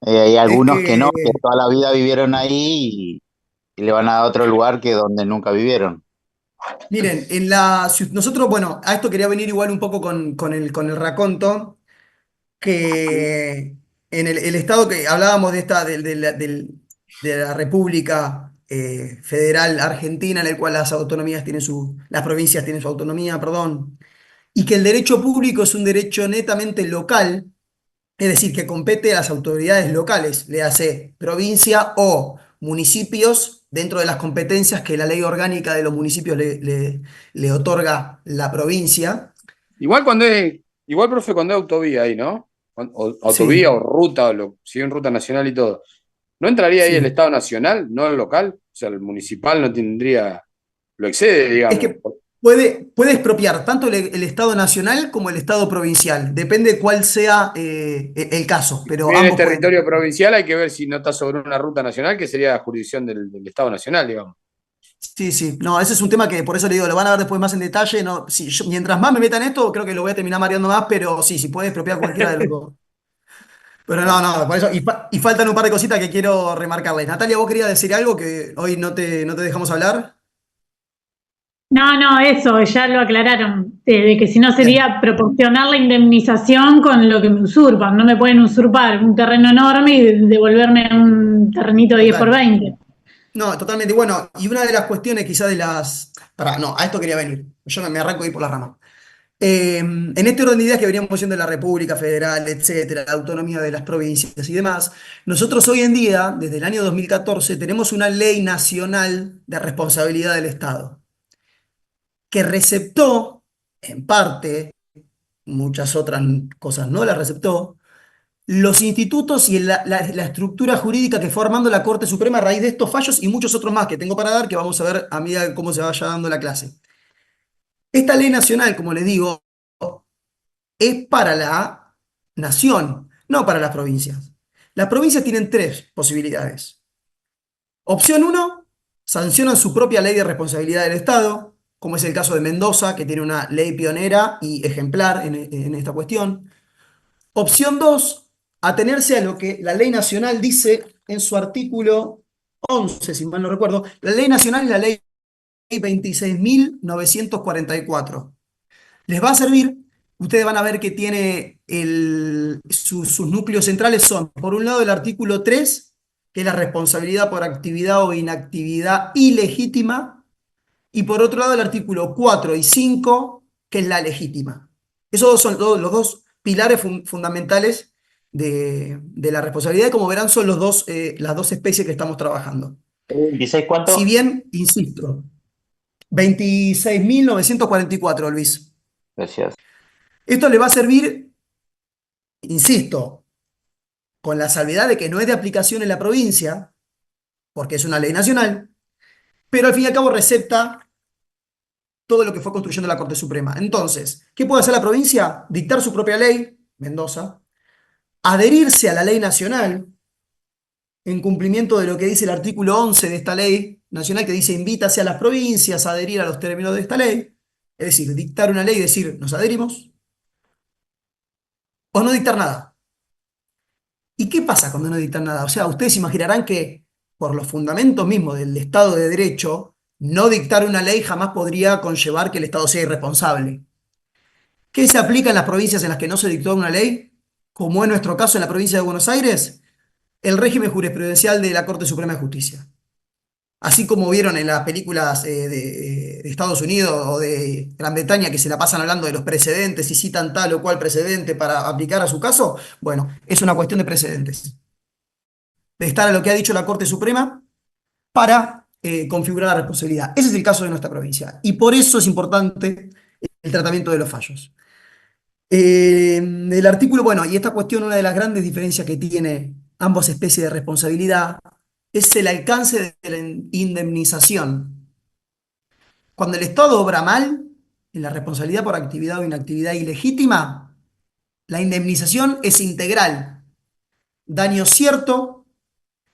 hay Es algunos que no, que que, toda la vida vivieron ahí y le van a dar otro lugar que donde nunca vivieron. miren, nosotros, bueno, a esto quería venir igual un poco con el raconto, que en el estado que hablábamos de la República Federal Argentina, en el cual las provincias tienen su autonomía, perdón, y que el derecho público es un derecho netamente local, es decir, que compete a las autoridades locales, le hace provincia o municipios dentro de las competencias que la ley orgánica de los municipios le otorga la provincia. Igual igual, profe, cuando es autovía ahí, ¿no? Autovía o Sí, ruta, si en ruta nacional y todo. ¿No entraría ahí el sí. Estado nacional, no el local? O sea, el municipal no tendría, lo excede, Es digamos. que puede expropiar tanto el Estado nacional como el Estado provincial. Depende de cuál sea el caso, pero Bien, el ambos pueden. territorio provincial hay que ver si no está sobre una ruta nacional, que sería la jurisdicción del Estado Nacional, digamos. Sí, sí. No, ese es un tema que por eso le digo, lo van a ver después más en detalle. No, sí, mientras más me metan esto, creo que lo voy a terminar mareando más, pero sí, puede expropiar cualquiera de los dos. Pero no, no, por eso. Y faltan un par de cositas que quiero remarcarles. Natalia, ¿vos querías decir algo que hoy no te dejamos hablar? No, no, eso, ya lo aclararon, de que si no Bien. sería proporcionar la indemnización con lo que me usurpan. No me pueden usurpar un terreno enorme y devolverme un terrenito de 10 por Total. 20. No, totalmente. Bueno, y una de las cuestiones quizás de las. Pará, no, a esto quería venir. Yo me arranco ahí por la rama. En este orden de ideas que veníamos viendo de la República Federal, etcétera, la autonomía de las provincias y demás, nosotros hoy en día, desde el año 2014, tenemos una ley nacional de responsabilidad del Estado, que receptó, en parte, muchas otras cosas no la receptó, los institutos y la estructura jurídica que fue armando la Corte Suprema a raíz de estos fallos y muchos otros más que tengo para dar, que vamos a ver a medida de cómo se vaya dando la clase. Esta ley nacional, como les digo, es para la nación, no para las provincias. Las provincias tienen tres posibilidades. Opción uno, sancionan su propia ley de responsabilidad del Estado, como es el caso de Mendoza, que tiene una ley pionera y ejemplar en esta cuestión. Opción 2, atenerse a lo que la ley nacional dice en su artículo 11, si mal no recuerdo. La ley nacional es la ley 26.944. Les va a servir, ustedes van a ver que tiene sus núcleos centrales son, por un lado, el artículo 3, que es la responsabilidad por actividad o inactividad ilegítima, y por otro lado el artículo 4 y 5, que es la legítima. Esos dos son los dos pilares fundamentales de la responsabilidad, y como verán son las dos especies que estamos trabajando. ¿26 Si cuánto? bien, insisto, 26.944, Luis. Gracias. Esto le va a servir, insisto, con la salvedad de que no es de aplicación en la provincia, porque es una ley nacional, pero al fin y al cabo recepta todo lo que fue construyendo la Corte Suprema. Entonces, ¿qué puede hacer la provincia? Dictar su propia ley, Mendoza, adherirse a la ley nacional, en cumplimiento de lo que dice el artículo 11 de esta ley nacional, que dice invítase a las provincias a adherir a los términos de esta ley, es decir, dictar una ley y decir nos adherimos, o no dictar nada. ¿Y qué pasa cuando no dictan nada? O sea, ustedes imaginarán que por los fundamentos mismos del Estado de Derecho, no dictar una ley jamás podría conllevar que el Estado sea irresponsable. ¿Qué se aplica en las provincias en las que no se dictó una ley? Como en nuestro caso en la provincia de Buenos Aires, el régimen jurisprudencial de la Corte Suprema de Justicia. Así como vieron en las películas de Estados Unidos o de Gran Bretaña que se la pasan hablando de los precedentes y citan tal o cual precedente para aplicar a su caso, bueno, es una cuestión de precedentes. De estar a lo que ha dicho la Corte Suprema para configurar la responsabilidad. Ese es el caso de nuestra provincia. Y por eso es importante el tratamiento de los fallos. El artículo, bueno, y esta cuestión, una de las grandes diferencias que tiene ambas especies de responsabilidad es el alcance de la indemnización. Cuando el Estado obra mal, en la responsabilidad por actividad o inactividad ilegítima, la indemnización es integral. Daño cierto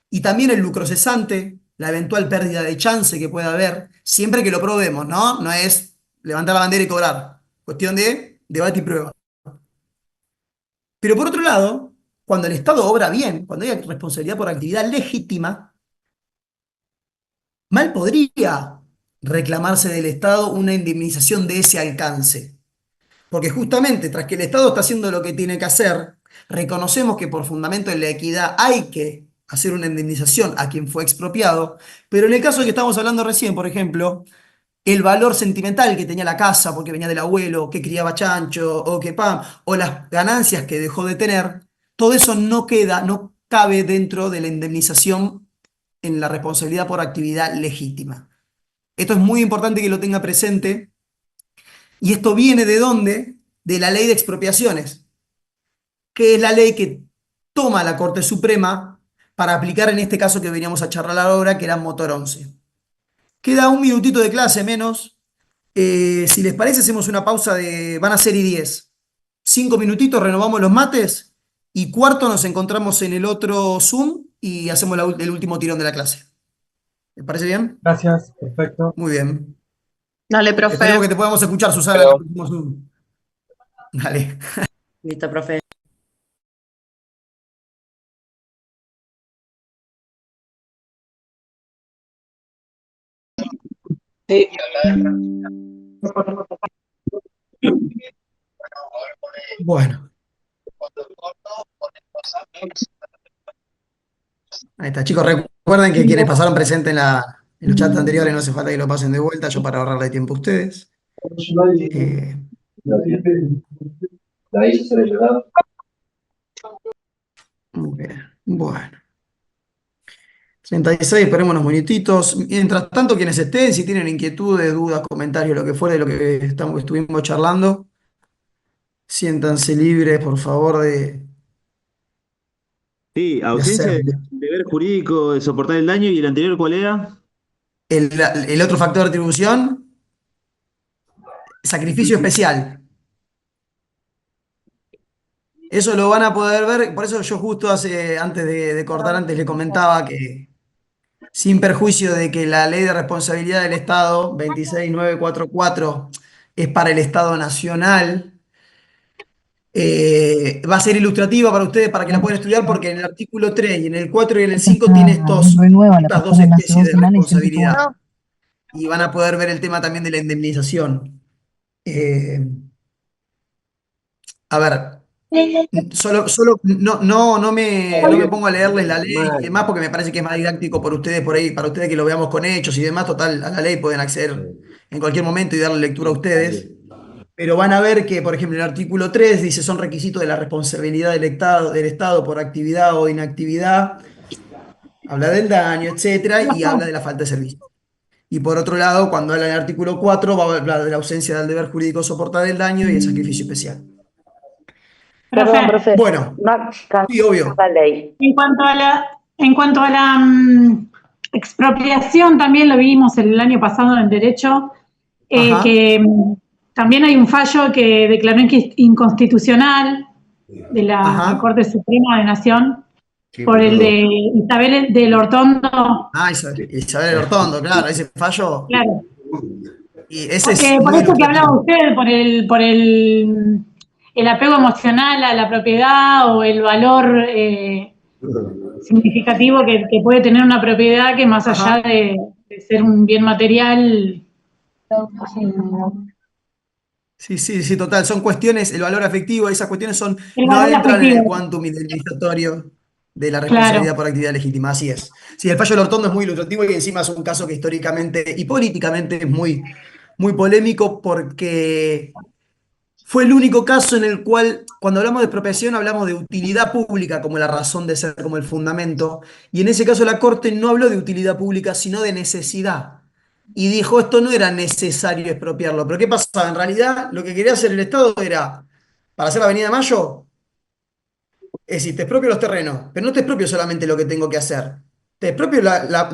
y también el lucro cesante, la eventual pérdida de chance que pueda haber, siempre que lo probemos, ¿no? No es levantar la bandera y cobrar. Cuestión de debate y prueba. Pero por otro lado, cuando el Estado obra bien, cuando hay responsabilidad por actividad legítima, mal podría reclamarse del Estado una indemnización de ese alcance. Porque justamente tras que el Estado está haciendo lo que tiene que hacer, reconocemos que por fundamento de la equidad hay que hacer una indemnización a quien fue expropiado, pero en el caso que estamos hablando recién, por ejemplo, el valor sentimental que tenía la casa porque venía del abuelo, que criaba chancho, o que pam, o las ganancias que dejó de tener, todo eso no queda, no cabe dentro de la indemnización en la responsabilidad por actividad legítima. Esto es muy importante que lo tenga presente. ¿Y esto viene de dónde? De la ley de expropiaciones, que es la ley que toma la Corte Suprema para aplicar en este caso que veníamos a charlar ahora, que era Motor 11. Queda un minutito de clase menos. Si les parece, hacemos una pausa van a ser y 10. 5 minutitos, renovamos los mates y cuarto nos encontramos en el otro Zoom y hacemos el último tirón de la clase. ¿Les parece bien? Gracias, perfecto. Muy bien. Dale, profe. Esperemos que te podamos escuchar, Susana, en el próximo Zoom. Dale. Listo, profe. Sí. Bueno. Ahí está, chicos. Recuerden que quienes pasaron presente en los chats anteriores no hace falta que lo pasen de vuelta, yo para ahorrarle tiempo a ustedes. Muy bien. Bueno. 36, esperemos unos minutitos. Mientras tanto, quienes estén, si tienen inquietudes, dudas, comentarios, lo que fuera de lo que estuvimos charlando, siéntanse libres, por favor, Sí, de ausencia de hacerlo. deber jurídico de soportar el daño y el anterior, ¿cuál era? El otro factor de atribución, sacrificio especial. Eso lo van a poder ver, por eso yo justo antes de cortar, antes le comentaba que sin perjuicio de que la ley de responsabilidad del Estado 26944 es para el Estado Nacional, va a ser ilustrativa para ustedes para que la puedan estudiar porque en el artículo 3 y en el 4 y en el 5 tiene estas dos especies de responsabilidad y van a poder ver el tema también de la indemnización. A ver, no me pongo a leerles la ley y demás porque me parece que es más didáctico por ustedes por ahí, para ustedes que lo veamos con hechos y demás. Total, a la ley pueden acceder en cualquier momento y darle lectura a ustedes. Pero van a ver que, por ejemplo, el artículo 3 dice son requisitos de la responsabilidad del Estado por actividad o inactividad. Habla del daño, etcétera, y habla de la falta de servicio. Y por otro lado, cuando habla del artículo 4, va a hablar de la ausencia del deber jurídico soportar el daño y el sacrificio especial. Perdón, profe. Bueno, sí, obvio. La ley. En cuanto a la expropiación, también lo vimos el año pasado en Derecho, Ajá. que también hay un fallo que declaró inconstitucional de la Ajá. Corte Suprema de Nación Sí, por el boludo. de Isabel del Ortondo. Ah, Isabel Ortondo, claro, ese fallo. Claro. Y ese es Por muy eso que ilustrativo. hablaba usted, el apego emocional a la propiedad o el valor significativo que puede tener una propiedad que más allá de ser un bien material. Sí, total. Son cuestiones, el valor afectivo, esas cuestiones El no valor entran en el afectivo. quantum indemnizatorio de la Claro. responsabilidad por actividad legítima. Así es. Sí, el fallo del Ortondo es muy ilustrativo y encima es un caso que históricamente y políticamente es muy, muy polémico porque fue el único caso en el cual, cuando hablamos de expropiación, hablamos de utilidad pública como la razón de ser, como el fundamento. Y en ese caso la Corte no habló de utilidad pública, sino de necesidad. Y dijo, esto no era necesario expropiarlo. Pero ¿qué pasaba? En realidad, lo que quería hacer el Estado era, para hacer la Avenida de Mayo, es decir, te expropio los terrenos, pero no te expropio solamente lo que tengo que hacer. Te expropio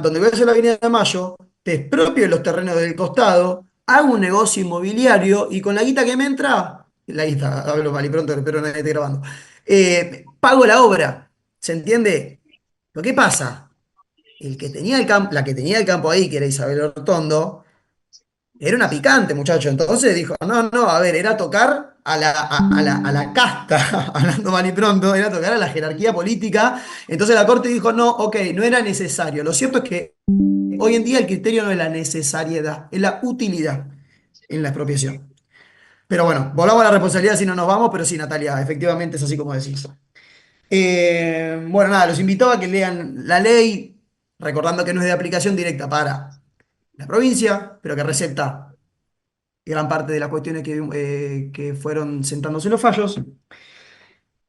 donde voy a hacer la Avenida de Mayo, te expropio los terrenos del costado, hago un negocio inmobiliario y con la guita que me entra, la guita, hablo mal y pronto, espero nadie esté grabando, pago la obra. ¿Se entiende? Lo que pasa, la que tenía el campo ahí, que era Isabel Ortondo, era una picante, muchacho. Entonces dijo, no, a ver, era tocar a la casta, hablando mal y pronto, era tocar a la jerarquía política. Entonces la Corte dijo, no, ok, no era necesario. Lo cierto es que hoy en día el criterio no es la necesariedad, es la utilidad en la expropiación. Pero bueno, volvamos a la responsabilidad si no nos vamos, pero sí, Natalia, efectivamente es así como decís. Bueno, nada, los invitaba a que lean la ley, recordando que no es de aplicación directa para la provincia, pero que recepta gran parte de las cuestiones que fueron sentándose los fallos.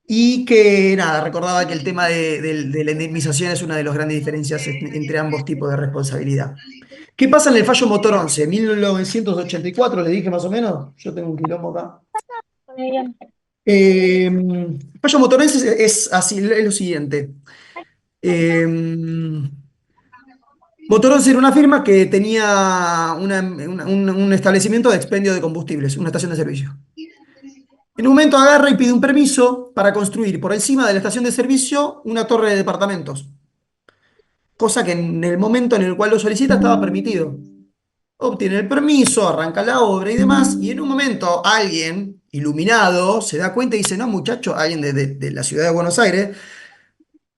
Y que nada, recordaba que el tema de la indemnización es una de las grandes diferencias entre ambos tipos de responsabilidad. ¿Qué pasa en el fallo Motor 11? 1984, le dije más o menos. Yo tengo un quilombo acá. El fallo Motor 11 es así, es lo siguiente. Motoronce era una firma que tenía un establecimiento de expendio de combustibles, una estación de servicio. En un momento agarra y pide un permiso para construir por encima de la estación de servicio una torre de departamentos, cosa que en el momento en el cual lo solicita estaba permitido. Obtiene el permiso, arranca la obra y demás, y en un momento alguien iluminado se da cuenta y dice, no muchachos, alguien de la ciudad de Buenos Aires,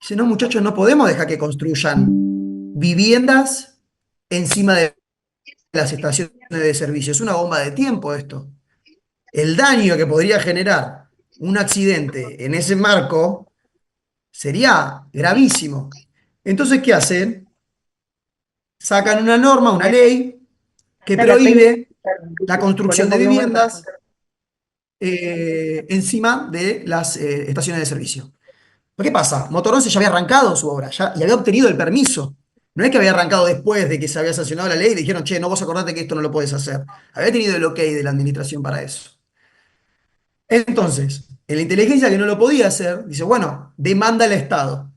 dice, no muchachos, no podemos dejar que construyan viviendas encima de las estaciones de servicio. Es una bomba de tiempo esto. El daño que podría generar un accidente en ese marco sería gravísimo. Entonces, ¿qué hacen? Sacan una norma, una ley que prohíbe la construcción de viviendas encima de las estaciones de servicio. ¿Pero qué pasa? Motoronce ya había arrancado su obra, ya, y había obtenido el permiso. No es que había arrancado después de que se había sancionado la ley y dijeron, che, no, vos acordate que esto no lo puedes hacer. Había tenido el ok de la administración para eso. Entonces, en la inteligencia que no lo podía hacer, dice, bueno, demanda al Estado.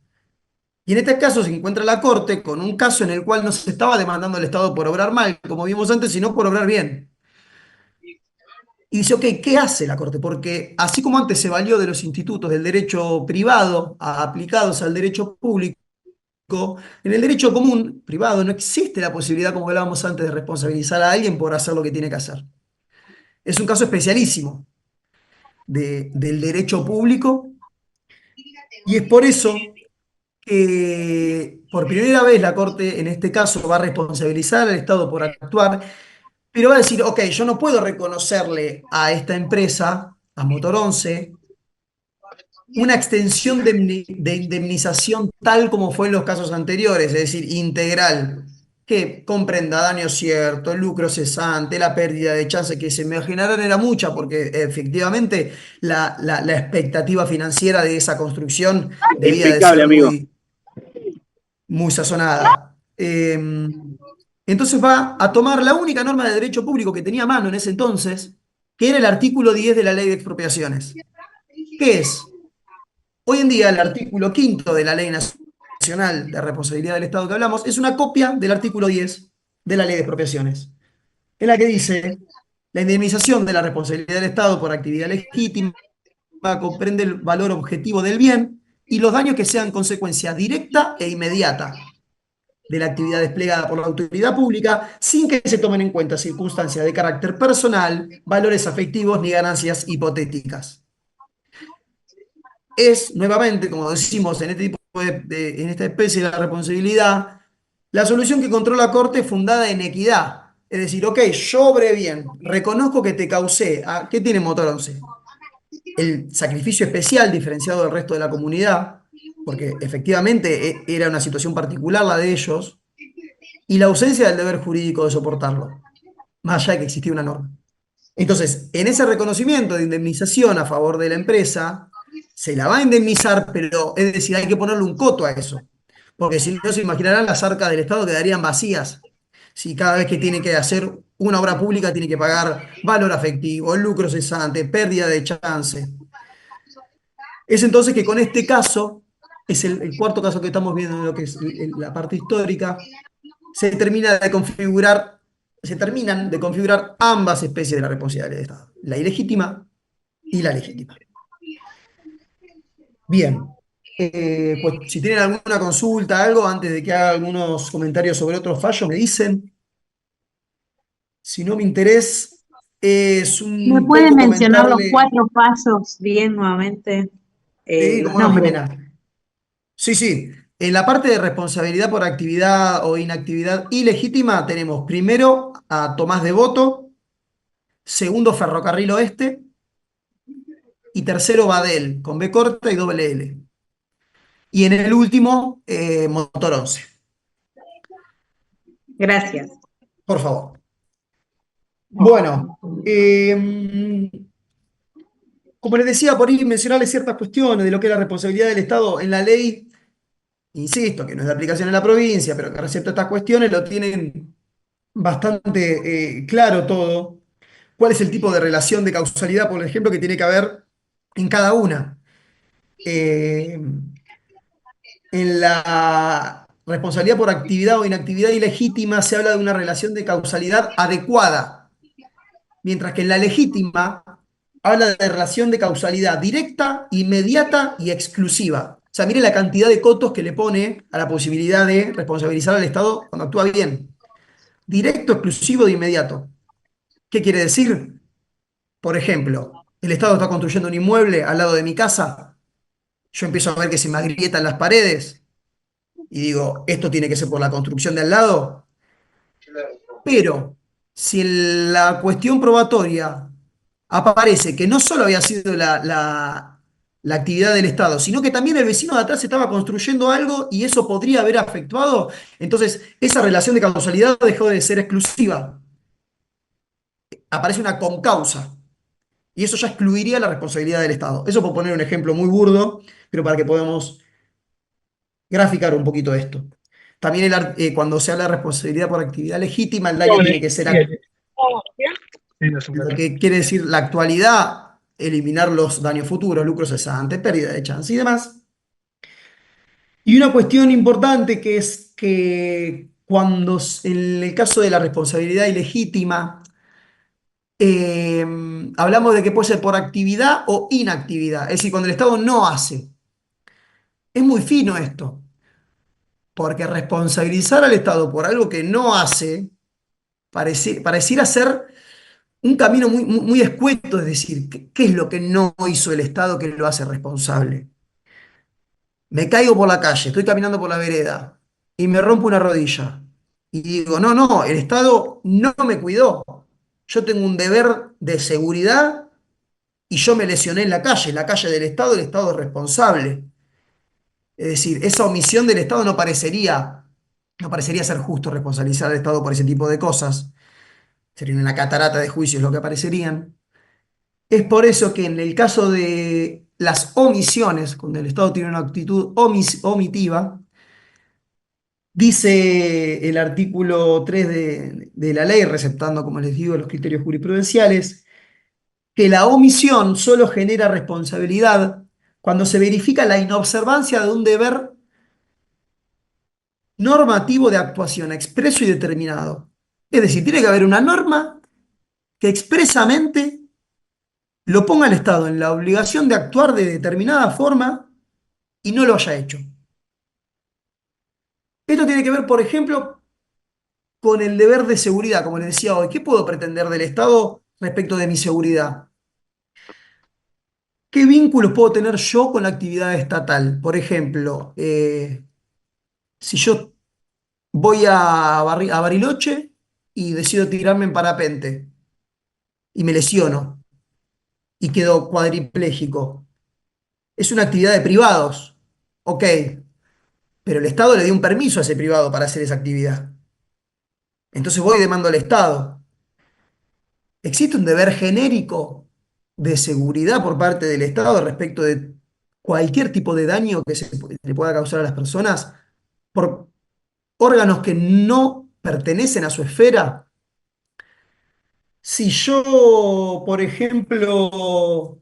Y en este caso se encuentra la Corte con un caso en el cual no se estaba demandando al Estado por obrar mal, como vimos antes, sino por obrar bien. Y dice, ok, ¿qué hace la Corte? Porque así como antes se valió de los institutos del derecho privado aplicados al derecho público, en el derecho común privado no existe la posibilidad, como hablábamos antes, de responsabilizar a alguien por hacer lo que tiene que hacer. Es un caso especialísimo del derecho público y es por eso que por primera vez la Corte en este caso va a responsabilizar al Estado por actuar, pero va a decir, ok, yo no puedo reconocerle a esta empresa, a Motoronce, una extensión de indemnización tal como fue en los casos anteriores, es decir, integral, que comprenda daño cierto, el lucro cesante, la pérdida de chance, que se me imaginaron era mucha, porque efectivamente la expectativa financiera de esa construcción debía de Impecable, ser amigo. muy sazonada. Entonces va a tomar la única norma de derecho público que tenía a mano en ese entonces, que era el artículo 10 de la Ley de Expropiaciones. ¿Qué es? Hoy en día el artículo 5 de la Ley Nacional de Responsabilidad del Estado que hablamos es una copia del artículo 10 de la Ley de Expropiaciones, en la que dice, la indemnización de la responsabilidad del Estado por actividad legítima comprende el valor objetivo del bien y los daños que sean consecuencia directa e inmediata de la actividad desplegada por la autoridad pública sin que se tomen en cuenta circunstancias de carácter personal, valores afectivos ni ganancias hipotéticas. Es, nuevamente, como decimos en este tipo en esta especie de responsabilidad, la solución que encontró la Corte fundada en equidad. Es decir, ok, yo obré bien, reconozco que te causé. ¿Qué tiene Motoronce? El sacrificio especial diferenciado del resto de la comunidad, porque efectivamente era una situación particular la de ellos, y la ausencia del deber jurídico de soportarlo, más allá de que existía una norma. Entonces, en ese reconocimiento de indemnización a favor de la empresa, se la va a indemnizar, pero es decir, hay que ponerle un coto a eso, porque si no se imaginarán las arcas del Estado quedarían vacías. Si cada vez que tiene que hacer una obra pública tiene que pagar valor afectivo, lucro cesante, pérdida de chance. Es entonces que con este caso, es el cuarto caso que estamos viendo en lo que es la parte histórica, se terminan de configurar ambas especies de la responsabilidad del Estado, la ilegítima y la legítima. Bien, pues si tienen alguna consulta, algo, antes de que haga algunos comentarios sobre otros fallos, me dicen. Si no, mi interés es ¿Me un puede poco mencionar los comentarle. 4 pasos bien nuevamente? Sí, Los cómo no, nombres. Jimena. Sí, sí. En la parte de responsabilidad por actividad o inactividad ilegítima tenemos primero a Tomás Devoto, segundo Ferrocarril Oeste y tercero Badel, con B corta y doble L. Y en el último, Motoronce. Gracias. Por favor. Bueno, como les decía, por ahí mencionarles ciertas cuestiones de lo que es la responsabilidad del Estado en la ley, insisto, que no es de aplicación en la provincia, pero que respecto a estas cuestiones lo tienen bastante claro todo. ¿Cuál es el tipo de relación de causalidad, por ejemplo, que tiene que haber en cada una? En responsabilidad por actividad o inactividad ilegítima se habla de una relación de causalidad adecuada, mientras que en la legítima habla de relación de causalidad directa, inmediata y exclusiva. O sea, mire la cantidad de cotos que le pone a la posibilidad de responsabilizar al Estado cuando actúa bien. Directo, exclusivo de inmediato. ¿Qué quiere decir? Por ejemplo, el Estado está construyendo un inmueble al lado de mi casa, yo empiezo a ver que se me agrietan las paredes y digo, esto tiene que ser por la construcción de al lado, pero si en la cuestión probatoria aparece que no solo había sido la actividad del Estado, sino que también el vecino de atrás estaba construyendo algo y eso podría haber afectado, entonces esa relación de causalidad dejó de ser exclusiva. Aparece una concausa. Y eso ya excluiría la responsabilidad del Estado. Eso por poner un ejemplo muy burdo, pero para que podamos graficar un poquito esto. También cuando se habla de responsabilidad por actividad legítima, el daño tiene que ser lo que quiere decir la actualidad, eliminar los daños futuros, lucros cesantes, pérdida de chance y demás. Y una cuestión importante que es que cuando en el caso de la responsabilidad ilegítima, hablamos de que puede ser por actividad o inactividad, es decir, cuando el Estado no hace. Es muy fino esto, porque responsabilizar al Estado por algo que no hace pareciera ser un camino muy escueto, es decir, ¿qué es lo que no hizo el Estado que lo hace responsable? Me caigo por la calle, estoy caminando por la vereda y me rompo una rodilla. Y digo, no, el Estado no me cuidó. Yo tengo un deber de seguridad y yo me lesioné en la calle del Estado, el Estado es responsable. Es decir, esa omisión del Estado no parecería ser justo responsabilizar al Estado por ese tipo de cosas. Sería una catarata de juicios lo que aparecerían. Es por eso que en el caso de las omisiones, cuando el Estado tiene una actitud omitiva, dice el artículo 3 de la ley, receptando, como les digo, los criterios jurisprudenciales, que la omisión solo genera responsabilidad cuando se verifica la inobservancia de un deber normativo de actuación expreso y determinado. Es decir, tiene que haber una norma que expresamente lo ponga al Estado en la obligación de actuar de determinada forma y no lo haya hecho. Esto tiene que ver, por ejemplo, con el deber de seguridad, como les decía hoy. ¿Qué puedo pretender del Estado respecto de mi seguridad? ¿Qué vínculos puedo tener yo con la actividad estatal? Por ejemplo, si yo voy a Bariloche y decido tirarme en parapente y me lesiono y quedo cuadripléjico. Es una actividad de privados, ok, pero el Estado le dio un permiso a ese privado para hacer esa actividad. Entonces voy y demando al Estado. ¿Existe un deber genérico de seguridad por parte del Estado respecto de cualquier tipo de daño que se le pueda causar a las personas por órganos que no pertenecen a su esfera? Si yo, por ejemplo...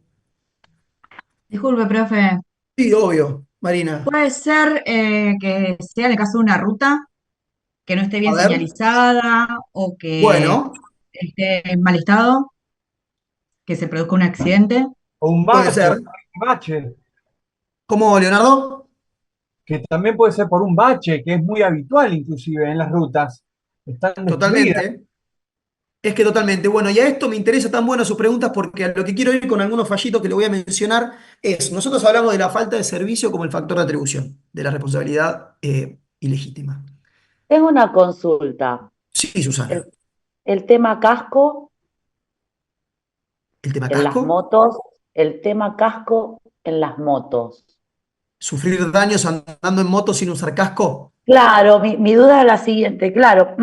Disculpe, profe. Sí, obvio, Marina. Puede ser que sea en el caso de una ruta que no esté A bien ver, señalizada o que bueno, esté en mal estado, que se produzca un accidente. O un puede bache, ser. un bache, ¿Cómo, Leonardo? que también puede ser por un bache, que es muy habitual inclusive en las rutas. Están destruidas. Totalmente. Es que totalmente. Bueno, y a esto me interesa tan buenas sus preguntas porque a lo que quiero ir con algunos fallitos que le voy a mencionar es, nosotros hablamos de la falta de servicio como el factor de atribución, de la responsabilidad ilegítima. Tengo una consulta. Sí, Susana. El tema casco ¿El tema en las casco? motos, el tema casco en las motos. ¿Sufrir daños andando en moto sin usar casco? Claro, mi duda es la siguiente, claro,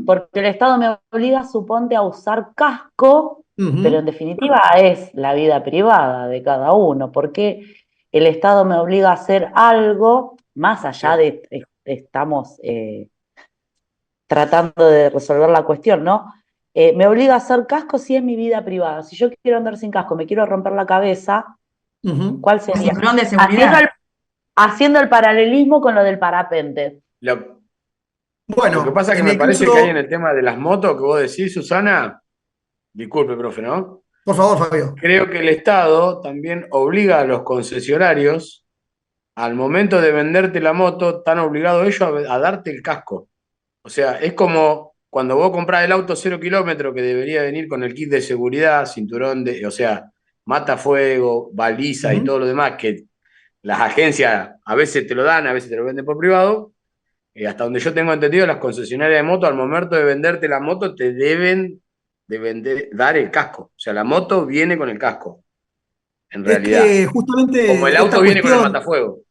porque el Estado me obliga, suponte, a usar casco, pero en definitiva es la vida privada de cada uno. ¿Por qué el Estado me obliga a hacer algo más allá de estamos tratando de resolver la cuestión, ¿no? Me obliga a hacer casco si es mi vida privada. Si yo quiero andar sin casco, me quiero romper la cabeza, ¿cuál sería? Cinturón de seguridad. Haciendo el paralelismo con lo del parapente. Lo, lo que Bueno, pasa es que en me el parece que hay en caso, el tema de las motos que vos decís, Susana, disculpe, profe, ¿no? por favor, Fabio. Creo que el Estado también obliga a los concesionarios, al momento de venderte la moto, están obligados ellos a darte el casco. O sea, es como cuando vos comprás el auto 0 kilómetro que debería venir con el kit de seguridad, cinturón de, o sea, matafuego, baliza y Ujú. todo lo demás, que las agencias a veces te lo dan, a veces te lo venden por privado. Hasta donde yo tengo entendido, las concesionarias de moto, al momento de venderte la moto, te deben de dar el casco. O sea, la moto viene con el casco, en Es realidad. que Como el justamente esta auto viene con el cuestión, matafuego.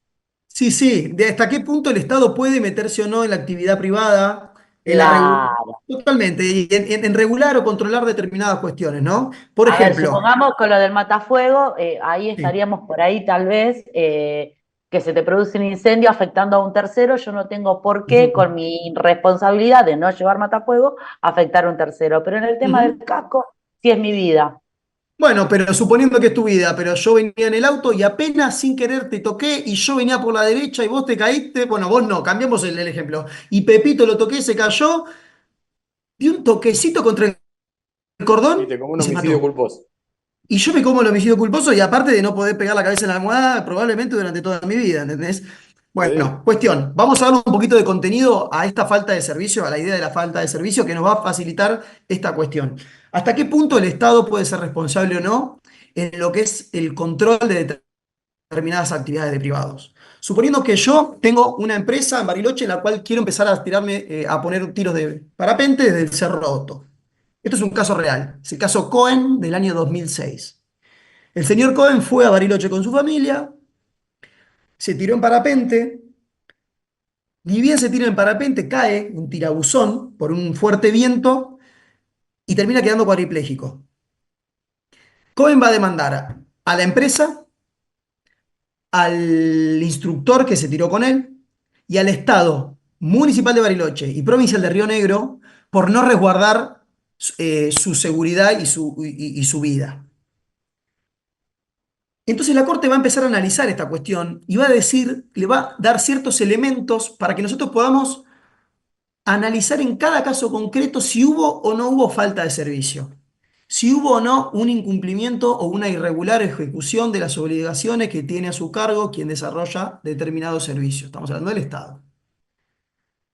sí, sí, de hasta qué punto el Estado puede meterse o no en la actividad privada, en la Claro. totalmente, y en regular o controlar determinadas cuestiones, ¿no? Por A ver, ejemplo, supongamos con lo del matafuego, ahí sí, estaríamos por ahí tal vez, que se te produce un incendio afectando a un tercero, yo no tengo por qué, ujú, con mi responsabilidad de no llevar matafuego, afectar a un tercero. Pero en el tema del ujú. casco, sí es mi vida. Bueno, pero suponiendo que es tu vida, pero yo venía en el auto y apenas sin querer te toqué y yo venía por la derecha y vos te caíste, bueno, vos no, cambiamos el ejemplo. Y Pepito lo toqué, se cayó, di un toquecito contra el cordón Viste, como un y se homicidio mató. culposo. Y yo me como el homicidio culposo y aparte de no poder pegar la cabeza en la almohada probablemente durante toda mi vida, ¿entendés? Sí. Bueno, cuestión, vamos a darle un poquito de contenido a esta falta de servicio, a la idea de la falta de servicio que nos va a facilitar esta cuestión. ¿Hasta qué punto el Estado puede ser responsable o no en lo que es el control de determinadas actividades de privados? Suponiendo que yo tengo una empresa en Bariloche en la cual quiero empezar a tirarme, a poner tiros de parapente desde el Cerro Otto. Esto es un caso real, es el caso Cohen del año 2006. El señor Cohen fue a Bariloche con su familia, se tiró en parapente, ni bien se tira en parapente, cae un tirabuzón por un fuerte viento y termina quedando cuadripléjico. Cohen va a demandar a la empresa, al instructor que se tiró con él y al Estado municipal de Bariloche y provincial de Río Negro por no resguardar su seguridad y su vida. Entonces la Corte va a empezar a analizar esta cuestión y va a decir, le va a dar ciertos elementos para que nosotros podamos analizar en cada caso concreto si hubo o no hubo falta de servicio, si hubo o no un incumplimiento o una irregular ejecución de las obligaciones que tiene a su cargo quien desarrolla determinado servicio. Estamos hablando del Estado.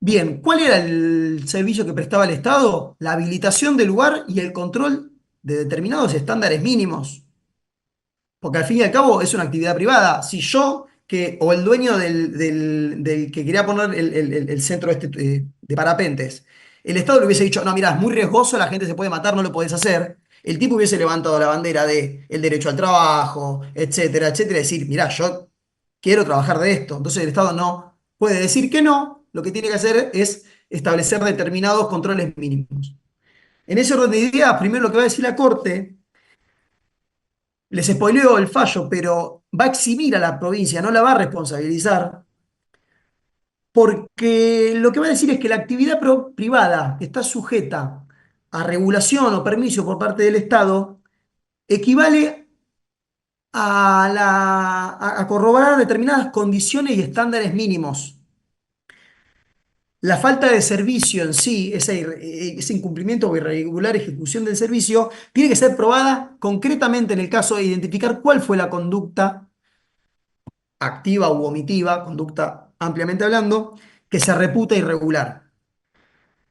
Bien, ¿cuál era el servicio que prestaba el Estado? La habilitación del lugar y el control de determinados estándares mínimos. Porque al fin y al cabo es una actividad privada. Si yo, o el dueño del que quería poner el centro este, de parapentes, el Estado le hubiese dicho, no, mira, es muy riesgoso, la gente se puede matar, no lo podés hacer. El tipo hubiese levantado la bandera de el derecho al trabajo, etcétera, etcétera, y decir, mira, yo quiero trabajar de esto. Entonces el Estado no puede decir que no, lo que tiene que hacer es establecer determinados controles mínimos. En ese orden de ideas, primero lo que va a decir la Corte les spoileo el fallo, pero va a eximir a la provincia, no la va a responsabilizar, porque lo que va a decir es que la actividad privada que está sujeta a regulación o permiso por parte del Estado equivale a corroborar determinadas condiciones y estándares mínimos. La falta de servicio en sí, ese incumplimiento o irregular ejecución del servicio, tiene que ser probada concretamente en el caso de identificar cuál fue la conducta activa u omitiva, conducta ampliamente hablando, que se reputa irregular.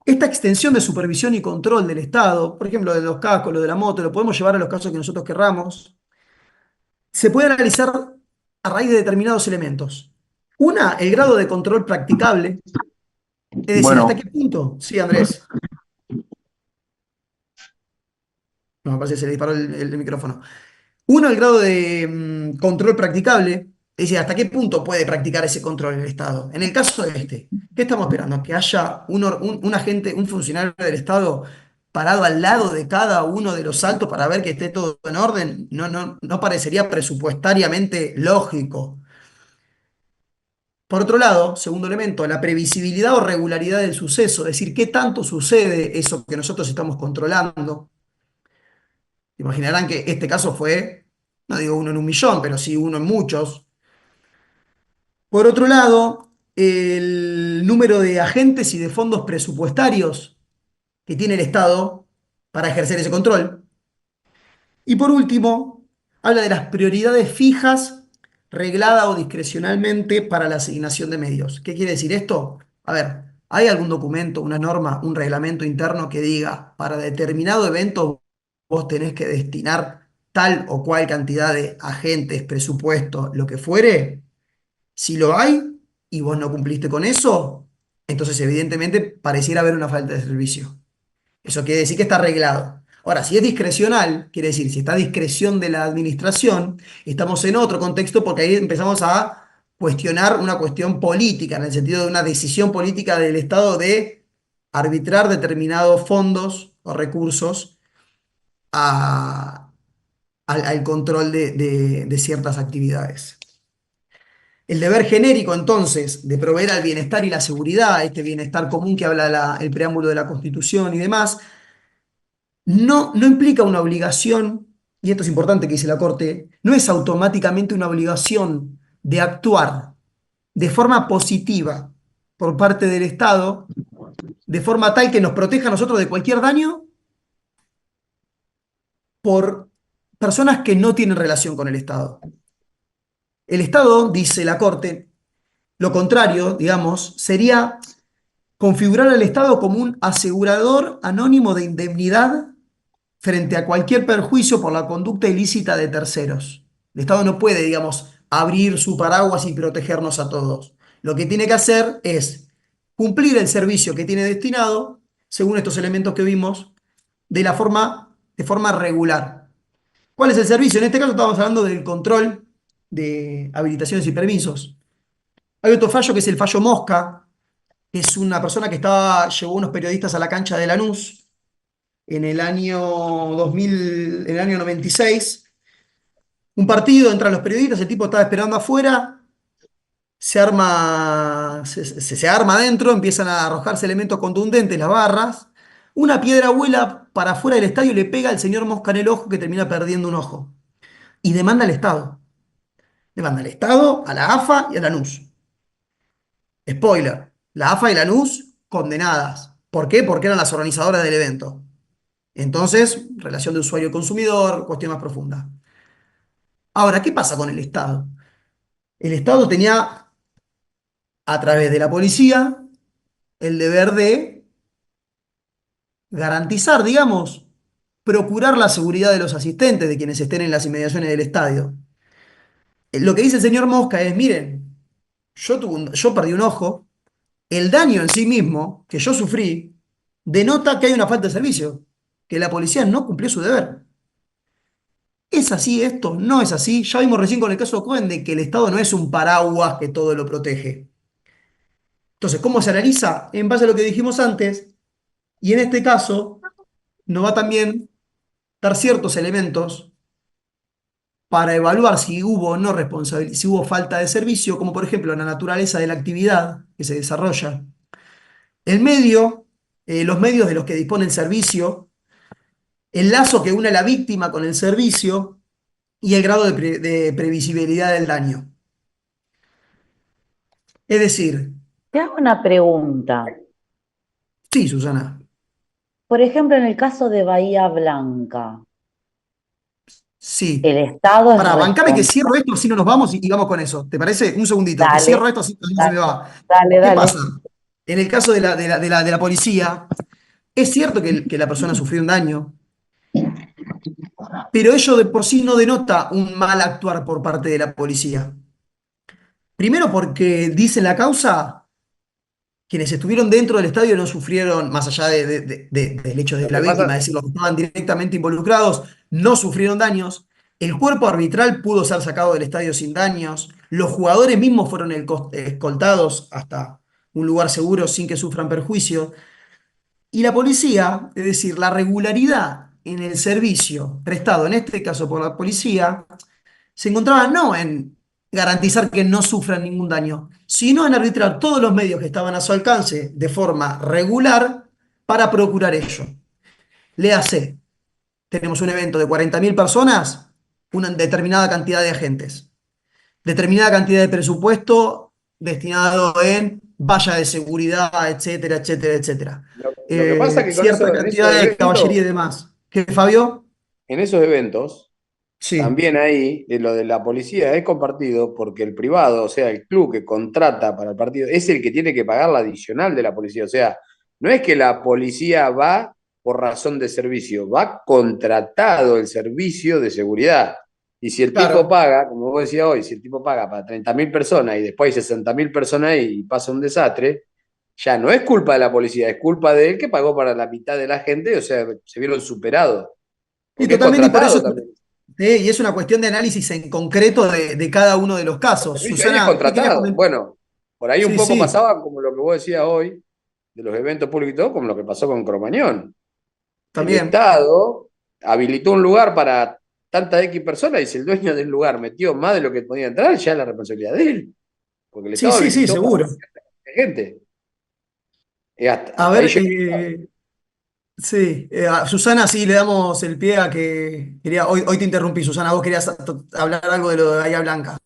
Esta extensión de supervisión y control del Estado, por ejemplo, de los cascos, lo de la moto, lo podemos llevar a los casos que nosotros querramos, se puede analizar a raíz de determinados elementos. Una, el grado de control practicable, es decir, ¿hasta Bueno, qué punto? Sí, Andrés. No, me parece que se le disparó el micrófono. Uno, el grado de control practicable, es decir, hasta qué punto puede practicar ese control el Estado. En el caso de este, ¿qué estamos esperando? Que haya un agente, un funcionario del Estado parado al lado de cada uno de los saltos para ver que esté todo en orden. No, no, no parecería presupuestariamente lógico. Por otro lado, segundo elemento, la previsibilidad o regularidad del suceso, es decir, qué tanto sucede eso que nosotros estamos controlando. Imaginarán que este caso fue, no digo uno en un millón, pero sí uno en muchos. Por otro lado, el número de agentes y de fondos presupuestarios que tiene el Estado para ejercer ese control. Y por último, habla de las prioridades fijas, reglada o discrecionalmente para la asignación de medios. ¿Qué quiere decir esto? A ver, ¿hay algún documento, una norma, un reglamento interno que diga para determinado evento vos tenés que destinar tal o cual cantidad de agentes, presupuesto, lo que fuere? Si lo hay y vos no cumpliste con eso, entonces evidentemente pareciera haber una falta de servicio. Eso quiere decir que está arreglado. Ahora, si es discrecional, quiere decir, si está a discreción de la administración, estamos en otro contexto porque ahí empezamos a cuestionar una cuestión política, en el sentido de una decisión política del Estado de arbitrar determinados fondos o recursos al control de ciertas actividades. El deber genérico, entonces, de proveer al bienestar y la seguridad, este bienestar común que habla el preámbulo de la Constitución y demás, no implica una obligación, y esto es importante que dice la Corte, no es automáticamente una obligación de actuar de forma positiva por parte del Estado, de forma tal que nos proteja a nosotros de cualquier daño por personas que no tienen relación con el Estado. El Estado, dice la Corte, lo contrario, digamos, sería configurar al Estado como un asegurador anónimo de indemnidad frente a cualquier perjuicio por la conducta ilícita de terceros. El Estado no puede, digamos, abrir su paraguas y protegernos a todos. Lo que tiene que hacer es cumplir el servicio que tiene destinado, según estos elementos que vimos, de forma regular. ¿Cuál es el servicio? En este caso estamos hablando del control de habilitaciones y permisos. Hay otro fallo que es el fallo Mosca, que es una persona que llevó unos periodistas a la cancha de Lanús en el año 2000, en el año 96. Un partido, entran los periodistas, el tipo estaba esperando afuera, se arma adentro, empiezan a arrojarse elementos contundentes, las barras. Una piedra vuela para afuera del estadio y le pega al señor Mosca en el ojo, que termina perdiendo un ojo. Y demanda al Estado. Demanda al Estado, a la AFA y a Lanús. Spoiler, la AFA y Lanús condenadas. ¿Por qué? Porque eran las organizadoras del evento. Entonces, relación de usuario-consumidor, cuestión más profunda. Ahora, ¿qué pasa con el Estado? El Estado tenía, a través de la policía, el deber de garantizar, digamos, procurar la seguridad de los asistentes, de quienes estén en las inmediaciones del estadio. Lo que dice el señor Mosca es, miren, yo perdí un ojo, el daño en sí mismo que yo sufrí denota que hay una falta de servicio, que la policía no cumplió su deber. ¿Es así esto? ¿No es así? Ya vimos recién con el caso Cohen de que el Estado no es un paraguas que todo lo protege. Entonces, ¿cómo se analiza? En base a lo que dijimos antes, y en este caso nos va también dar ciertos elementos para evaluar si hubo o no responsabilidad, si hubo falta de servicio, como por ejemplo la naturaleza de la actividad que se desarrolla, el medio, los medios de los que dispone el servicio, el lazo que une a la víctima con el servicio y el grado de previsibilidad del daño. Es decir, Te hago una pregunta. sí, Susana, Por ejemplo, en el caso de Bahía Blanca, sí. el Estado es Pará, bancame que responsable. cierro esto, así no nos vamos y vamos con eso. ¿Te parece? Un segundito, que cierro Dale, esto, así no se me va. dale, ¿Qué dale. pasa? En el caso de la policía, es cierto que la persona sufrió un daño, pero ello de por sí no denota un mal actuar por parte de la policía. Primero porque dice la causa, quienes estuvieron dentro del estadio no sufrieron, más allá del hecho de Lo la que víctima, pasa, es decir, los que estaban directamente involucrados, no sufrieron daños. El cuerpo arbitral pudo ser sacado del estadio sin daños. Los jugadores mismos fueron escoltados hasta un lugar seguro sin que sufran perjuicio. Y la policía, es decir, la regularidad en el servicio prestado, en este caso por la policía, se encontraba no en garantizar que no sufran ningún daño, sino en arbitrar todos los medios que estaban a su alcance de forma regular para procurar ello. Léase, tenemos un evento de 40.000 personas, una determinada cantidad de agentes, determinada cantidad de presupuesto destinado en valla de seguridad, etcétera, etcétera, etcétera. Lo que pasa es que con Cierta en esos cantidad de caballería y eventos, demás. ¿Qué, Fabio? en esos eventos, Sí, también ahí, lo de la policía es compartido porque el privado, o sea, el club que contrata para el partido, es el que tiene que pagar la adicional de la policía. O sea, no es que la policía va por razón de servicio, va contratado el servicio de seguridad. Y si el tipo claro. paga, como vos decías hoy, si el tipo paga para 30.000 personas y después hay 60.000 personas ahí y pasa un desastre, ya no es culpa de la policía, es culpa de él que pagó para la mitad de la gente, o sea, se vieron superados, Y porque es totalmente, y por eso, contratado también. y es una cuestión de análisis en concreto de cada uno de los El casos. servicio ahí es Susana, ¿qué querías contratado. comentar? Bueno, por ahí un Sí, poco sí, pasaba como lo que vos decías hoy, de los eventos públicos y todo, como lo que pasó con Cromañón. El también. Estado habilitó un lugar para tanta X personas y si el dueño del lugar metió más de lo que podía entrar, ya es la responsabilidad de él. Porque el Sí, Estado sí, sí, habilitó para seguro. cierta cantidad de gente. A Hasta ahí ver, llegó. sí, a Susana, sí, le damos el pie a que quería, hoy te interrumpí, Susana, vos querías hablar algo de lo de Bahía Blanca.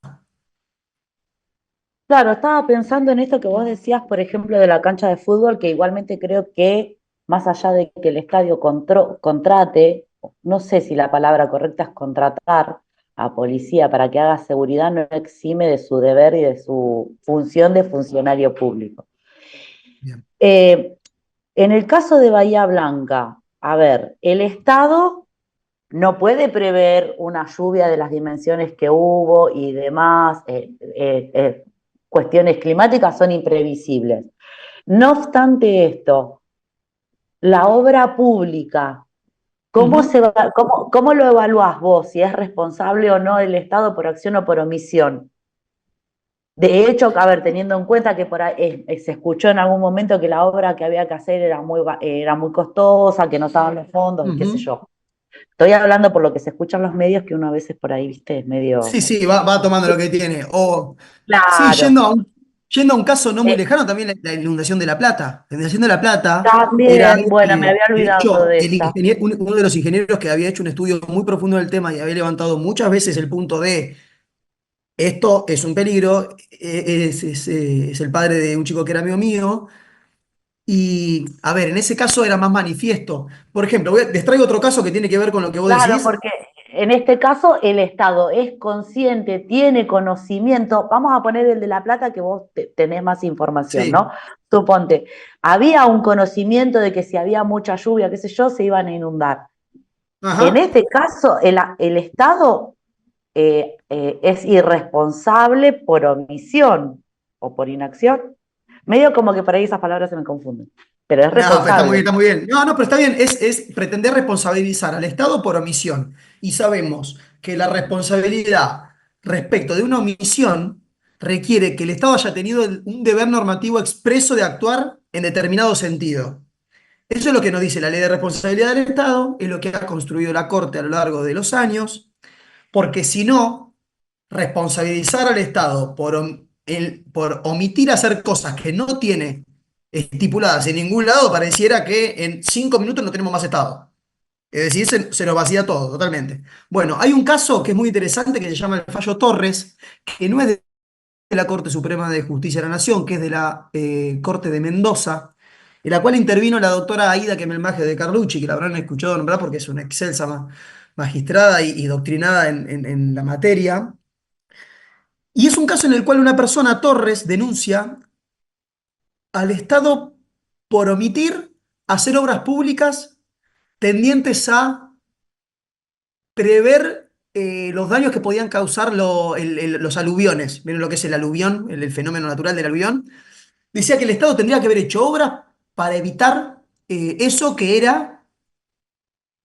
Claro, estaba pensando en esto que vos decías, por ejemplo, de la cancha de fútbol, que igualmente creo que más allá de que el estadio contrate, no sé si la palabra correcta es contratar a policía para que haga seguridad, no exime de su deber y de su función de funcionario público. Bien. En el caso de Bahía Blanca, a ver, el Estado no puede prever una lluvia de las dimensiones que hubo y demás. Cuestiones climáticas son imprevisibles. No obstante esto, la obra pública, Ujú. ¿cómo lo evaluás vos? Si es responsable o no el Estado por acción o por omisión. De hecho, a ver, teniendo en cuenta que por ahí, se escuchó en algún momento que la obra que había que hacer era muy costosa, que no estaban los fondos y qué sé Ujú. yo. Estoy hablando por lo que se escucha en los medios, que uno a veces por ahí, viste, es Sí, medio... sí, va tomando lo que tiene. O, sí, Claro. yendo a un caso no muy Eh, lejano, también la inundación de La Plata. La inundación de La Plata era También, algo bueno, me que, había de olvidado hecho, de esa. uno de los ingenieros que había hecho un estudio muy profundo del tema y había levantado muchas veces el punto de esto es un peligro, es el padre de un chico que era amigo mío. Y, a ver, en ese caso era más manifiesto. Por ejemplo, les traigo otro caso que tiene que ver con lo que vos Claro, decís. porque en este caso el Estado es consciente, tiene conocimiento. Vamos a poner el de La Plata que vos tenés más información, Sí. ¿no? Suponte, había un conocimiento de que si había mucha lluvia, qué sé yo, se iban a inundar. En Ajá. este caso, el Estado es irresponsable por omisión o por inacción. Medio como que por ahí esas palabras se me confunden, pero es No, pero está muy bien, responsable. está muy bien. No, no, pero está bien. Es pretender responsabilizar al Estado por omisión. Y sabemos que la responsabilidad respecto de una omisión requiere que el Estado haya tenido un deber normativo expreso de actuar en determinado sentido. Eso es lo que nos dice la Ley de Responsabilidad del Estado, es lo que ha construido la Corte a lo largo de los años, porque si no, responsabilizar al Estado por omitir hacer cosas que no tiene estipuladas en ningún lado, pareciera que en 5 minutos no tenemos más Estado. Es decir, se nos vacía todo, totalmente. Bueno, hay un caso que es muy interesante que se llama el fallo Torres, que no es de la Corte Suprema de Justicia de la Nación, que es de la Corte de Mendoza, en la cual intervino la doctora Aida Kemelmaje de Carlucci, que la habrán escuchado nombrar porque es una excelsa magistrada y doctrinada en la materia. Y es un caso en el cual una persona, Torres, denuncia al Estado por omitir hacer obras públicas tendientes a prever los daños que podían causar los aluviones. Miren lo que es el aluvión, el fenómeno natural del aluvión. Decía que el Estado tendría que haber hecho obras para evitar eso que era,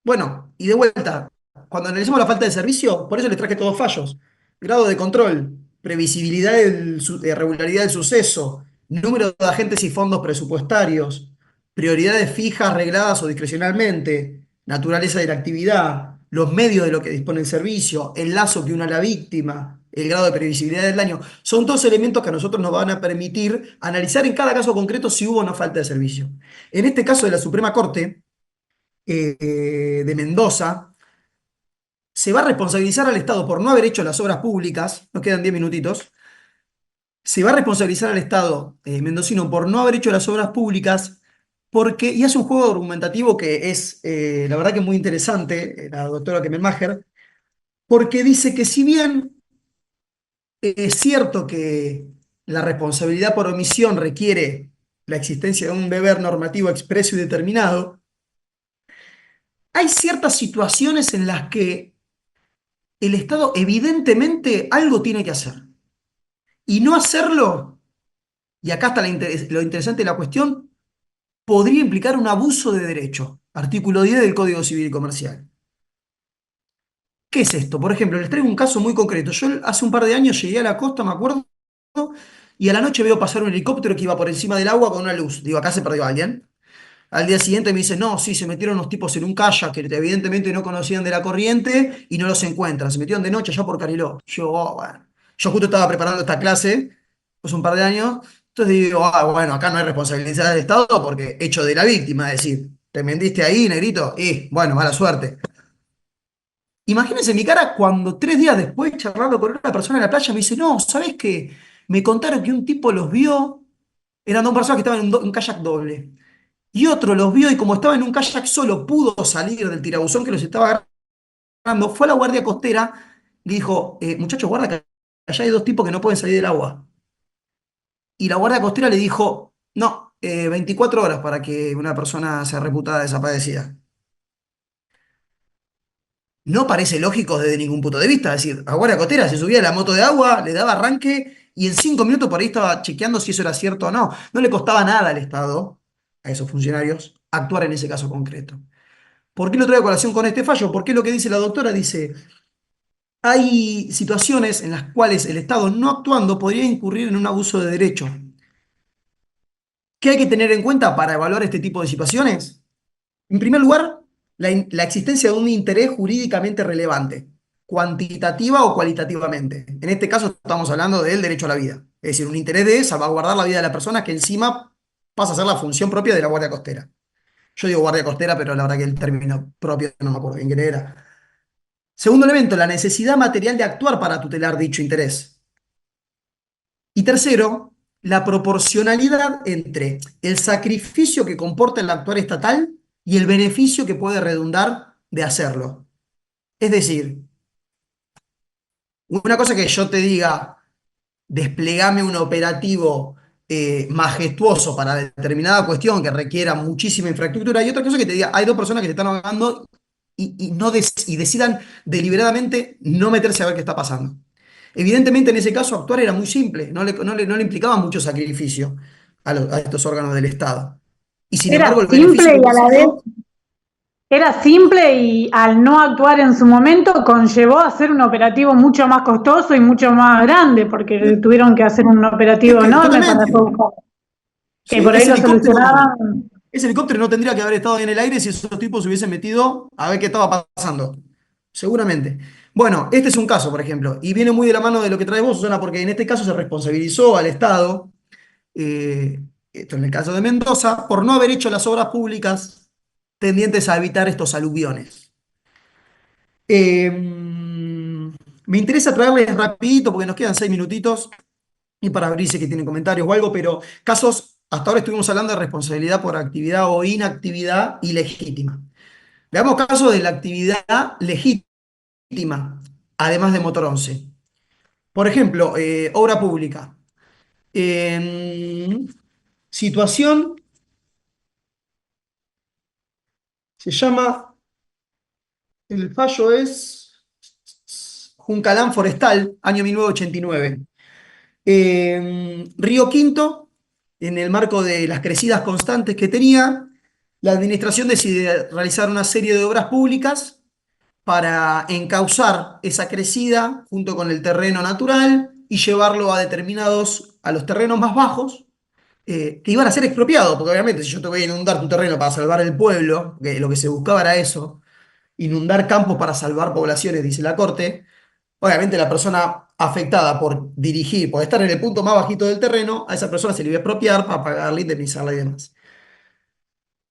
bueno, y de vuelta, cuando analizamos la falta de servicio, por eso les traje todos fallos. Grado de control, previsibilidad de regularidad del suceso, número de agentes y fondos presupuestarios, prioridades fijas, regladas o discrecionalmente, naturaleza de la actividad, los medios de lo que dispone el servicio, el lazo que une a la víctima, el grado de previsibilidad del daño. Son todos elementos que a nosotros nos van a permitir analizar en cada caso concreto si hubo o no falta de servicio. En este caso de la Suprema Corte, de Mendoza, se va a responsabilizar al Estado por no haber hecho las obras públicas, nos quedan 10 minutitos, se va a responsabilizar al Estado mendocino por no haber hecho las obras públicas, porque, y hace un juego argumentativo que es, la verdad que muy interesante, la doctora Kemmelmacher, porque dice que si bien es cierto que la responsabilidad por omisión requiere la existencia de un deber normativo expreso y determinado, hay ciertas situaciones en las que el Estado evidentemente algo tiene que hacer. Y no hacerlo, y acá está lo interesante de la cuestión, podría implicar un abuso de derecho. Artículo 10 del Código Civil y Comercial. ¿Qué es esto? Por ejemplo, les traigo un caso muy concreto. Yo hace un par de años llegué a la costa, me acuerdo, y a la noche veo pasar un helicóptero que iba por encima del agua con una luz. Digo, acá se perdió alguien. Al día siguiente me dice, no, sí, se metieron unos tipos en un kayak que evidentemente no conocían de la corriente y no los encuentran. Se metieron de noche allá por Cariló. Yo, bueno. Yo justo estaba preparando esta clase, hace un par de años. Entonces digo, bueno, acá no hay responsabilidad del Estado porque hecho de la víctima, es decir, te mentiste ahí, negrito, y bueno, mala suerte. Imagínense mi cara cuando 3 días después, charlando con una persona en la playa, me dice, no, ¿sabés qué? Me contaron que un tipo los vio, eran 2 personas que estaban en un kayak doble. Y otro los vio y como estaba en un kayak solo, pudo salir del tirabuzón que los estaba agarrando. Fue a la guardia costera y le dijo, muchachos, guarda que allá hay 2 tipos que no pueden salir del agua. Y la guardia costera le dijo, no, 24 horas para que una persona sea reputada desaparecida. No parece lógico desde ningún punto de vista. Es decir, la guardia costera se subía a la moto de agua, le daba arranque y en 5 minutos por ahí estaba chequeando si eso era cierto o no. No le costaba nada al Estado, a esos funcionarios, actuar en ese caso concreto. ¿Por qué lo traigo a colación con este fallo? Porque lo que dice la doctora dice, hay situaciones en las cuales el Estado no actuando podría incurrir en un abuso de derecho. ¿Qué hay que tener en cuenta para evaluar este tipo de situaciones? En primer lugar, la existencia de un interés jurídicamente relevante, cuantitativa o cualitativamente. En este caso estamos hablando del derecho a la vida, es decir, un interés de salvaguardar la vida de la persona que encima pasa a ser la función propia de la Guardia Costera. Yo digo Guardia Costera, pero la verdad que el término propio no me acuerdo bien qué era. Segundo elemento, la necesidad material de actuar para tutelar dicho interés. Y tercero, la proporcionalidad entre el sacrificio que comporta el actuar estatal y el beneficio que puede redundar de hacerlo. Es decir, una cosa que yo te diga, desplegame un operativo majestuoso para determinada cuestión que requiera muchísima infraestructura, y otra cosa que te diga, hay 2 personas que te están ahogando y decidan deliberadamente no meterse a ver qué está pasando. Evidentemente en ese caso actuar era muy simple, no le implicaba mucho sacrificio a estos órganos del Estado. Y sin embargo Era el beneficio simple que y a la vez, consiguió, era simple y al no actuar en su momento conllevó a hacer un operativo mucho más costoso y mucho más grande, porque tuvieron que hacer un es operativo que enorme para totalmente, buscar. Que sí, por ahí lo solucionaban. ese helicóptero no tendría que haber estado en el aire si esos tipos se hubiesen metido a ver qué estaba pasando. Seguramente. Bueno, este es un caso, por ejemplo, y viene muy de la mano de lo que traes vos, Susana, porque en este caso se responsabilizó al Estado, esto en el caso de Mendoza, por no haber hecho las obras públicas tendientes a evitar estos aluviones. Me interesa traerles rapidito, porque nos quedan 6 minutitos, y para abrir si que tienen comentarios o algo, pero casos, hasta ahora estuvimos hablando de responsabilidad por actividad o inactividad ilegítima. Veamos casos de la actividad legítima, además de Motor 11. Por ejemplo, obra pública. Situación, se llama, el fallo es Juncalán Forestal, año 1989. Río Quinto, en el marco de las crecidas constantes que tenía, la administración decide realizar una serie de obras públicas para encauzar esa crecida junto con el terreno natural y llevarlo a los terrenos más bajos, que iban a ser expropiados, porque obviamente si yo te voy a inundar tu terreno para salvar el pueblo, que lo que se buscaba era eso, inundar campos para salvar poblaciones, dice la Corte, obviamente la persona afectada por dirigir, por estar en el punto más bajito del terreno, a esa persona se le iba a expropiar para pagarle, indemnizarla y demás.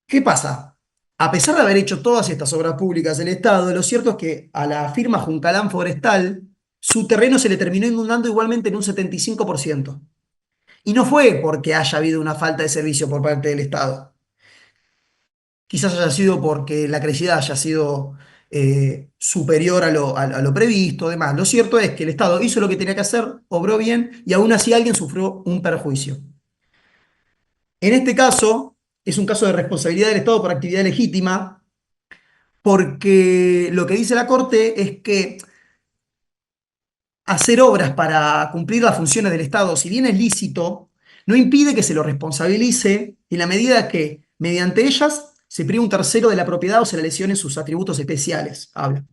¿Qué pasa? A pesar de haber hecho todas estas obras públicas del Estado, lo cierto es que a la firma Juncalán Forestal, su terreno se le terminó inundando igualmente en un 75%. Y no fue porque haya habido una falta de servicio por parte del Estado. Quizás haya sido porque la crecida haya sido superior a lo previsto, demás. Lo cierto es que el Estado hizo lo que tenía que hacer, obró bien y aún así alguien sufrió un perjuicio. En este caso, es un caso de responsabilidad del Estado por actividad legítima, porque lo que dice la Corte es que hacer obras para cumplir las funciones del Estado, si bien es lícito, no impide que se lo responsabilice en la medida que, mediante ellas, se priva un tercero de la propiedad o se le lesione sus atributos especiales. Habla.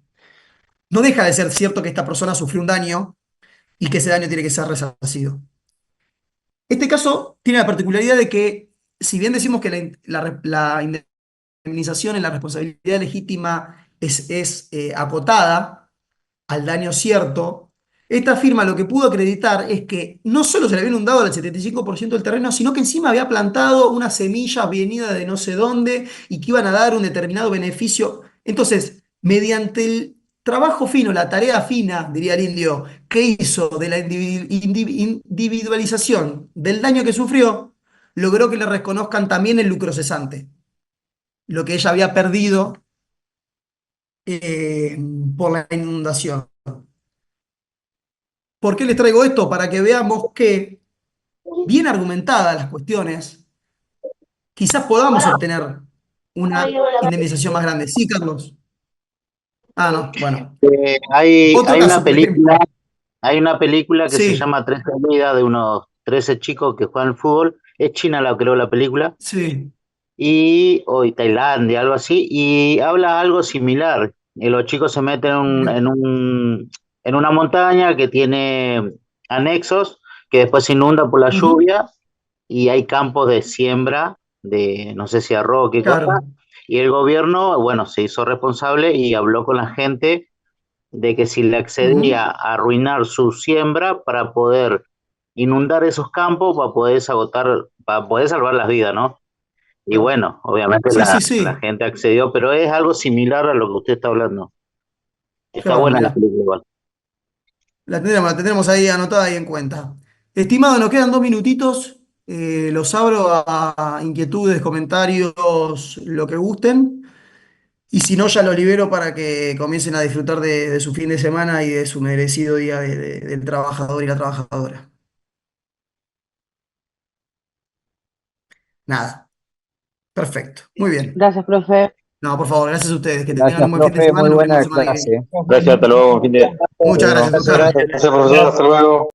No deja de ser cierto que esta persona sufrió un daño y que ese daño tiene que ser resarcido. Este caso tiene la particularidad de que, si bien decimos que la indemnización en la responsabilidad legítima es acotada al daño cierto, esta firma lo que pudo acreditar es que no solo se le había inundado el 75% del terreno, sino que encima había plantado unas semillas venidas de no sé dónde y que iban a dar un determinado beneficio. Entonces, mediante el trabajo fino, la tarea fina, diría el indio, que hizo de la individualización del daño que sufrió, logró que le reconozcan también el lucro cesante, lo que ella había perdido por la inundación. ¿Por qué les traigo esto? Para que veamos que, bien argumentadas las cuestiones, quizás podamos obtener una indemnización más grande. Sí, Carlos. Ah, no, bueno. Otro Hay caso, una por ejemplo. película, hay una película que se Sí, llama 13 vidas de unos 13 chicos que juegan al fútbol. Es China, la creo, la película. sí. Y hoy Tailandia, algo así, y habla algo similar. Los chicos se meten en una montaña que tiene anexos, que después se inunda por la Ujú, lluvia, y hay campos de siembra de no sé si arroz, qué cosa, claro. y el gobierno, bueno, se hizo responsable y habló con la gente de que si le Ujú, accedía a arruinar su siembra para poder inundar esos campos, para poder salvar las vidas, ¿no? Y bueno, obviamente sí, sí, la sí. gente accedió, pero es algo similar a lo que usted está hablando. Está Claro, buena la mirá. película igual. La tendremos ahí anotada y en cuenta. Estimado, nos quedan 2 minutitos. Los abro a inquietudes, comentarios, lo que gusten. Y si no, ya los libero para que comiencen a disfrutar de su fin de semana y de su merecido día del trabajador y la trabajadora. Nada. Perfecto. Muy bien. Gracias, profe. No, por favor, gracias a ustedes. Que tengan un Gracias, buen fin de profe, semana muy y nos vemos la buena semana que viene. clase. Gracias, hasta luego. Buen fin de... Muchas Luego. gracias, Gracias, Oscar. gracias, profesor. Hasta luego.